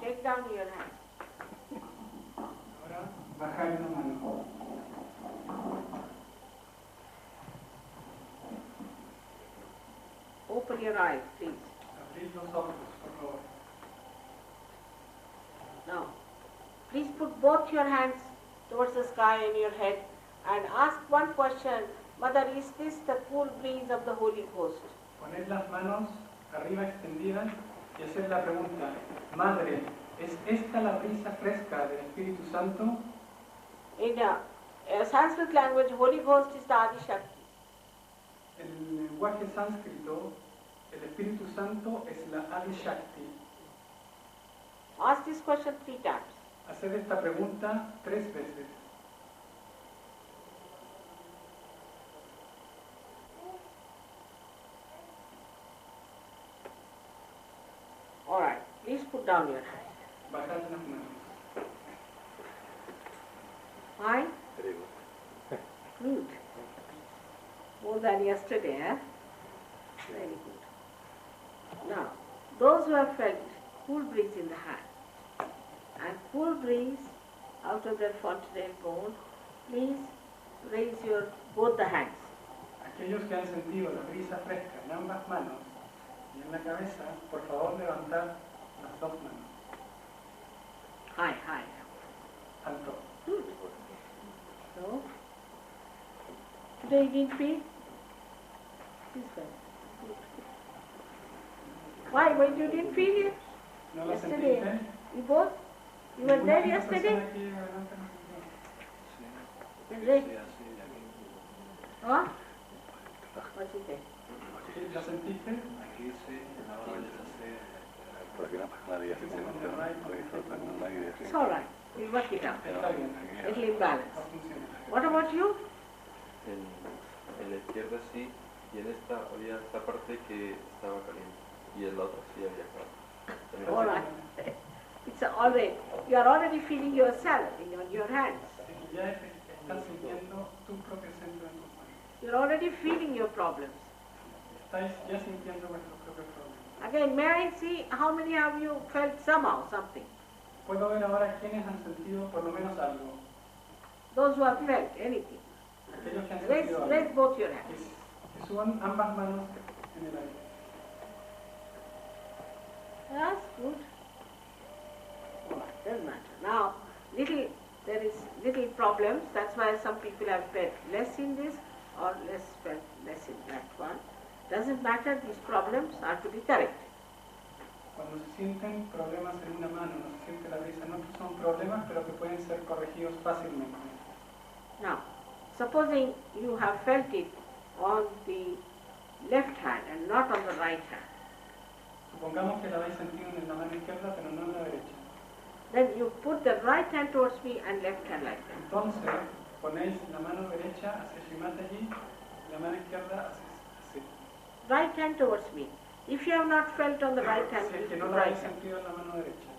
Take down your hand. Ahora, bajad la mano. Open your eyes, please. Abrid los ojos, por favor. Now, please put both your hands towards the sky in your head and ask one question Mother, is this the cool breeze of the Holy Ghost? Poned las manos arriba extendidas y hacer la pregunta, Madre, ¿es esta la brisa fresca del Espíritu Santo? In Sanskrit language, Holy Ghost is the Adi Shakti. En el lenguaje sánscrito, el Espíritu Santo es la Adi Shakti. Ask this question 3 times. Hacer esta pregunta 3 veces. All right, please put down your hand. Bajad las manos. Fine? Good. More than yesterday, eh? Very good. Now, those who have felt cool breeze in the hand and cool breeze out of their fontanel bone, please raise your both the hands. Aquellos que han sentido la brisa fresca en ambas manos y en la cabeza, por favor levantad las 2 manos. High, high. Alto. Good. So, today you didn't feel? This way. Good. Why? Why you didn't feel it? ¿No la Yesterday. sentiste? You both? You were there yesterday? Yesterday? Huh? What's he saying? ¿La sentiste? Aquí sí, ahora ya sé. Por aquí no pasa nadie, así como no disfrutan con nadie. It's all right. We'll work it out. Está bien. Little imbalance. Va a funcionar. What about you? En la izquierda sí, y en esta había esta parte que estaba caliente, y en la otra sí había calor. All right. It's already, you are already feeling yourself in your hands. Ya estás sintiendo tu propio centro en tus manos. You're already feeling your problems. Estáis ya sintiendo vuestros propios problemas. Again, may I see how many of you felt somehow something? Puedo ver ahora quiénes han sentido por lo menos algo. Those who have felt anything. Aquellos que han Raise, sentido algo. raise both your hands. Que suban ambas manos en el aire. That's good. All right, doesn't matter. Now, there is little problems. That's why some people have felt less in this or felt less in that one. Doesn't matter. These problems are to be corrected. Cuando se sienten problemas en una mano, no se siente la brisa en otra, son problemas, pero que pueden ser corregidos fácilmente. Now, supposing you have felt it on the left hand and not on the right hand, Supongamos que la habéis sentido en la mano izquierda, pero no en la derecha. then you put the right hand towards me and left hand like that. Entonces, ponéis la mano derecha hacia Shimataji, la mano izquierda hacia así. Right hand towards me. If you have not felt on the right hand, Si es you que put no lo right habéis hand. sentido en la mano derecha.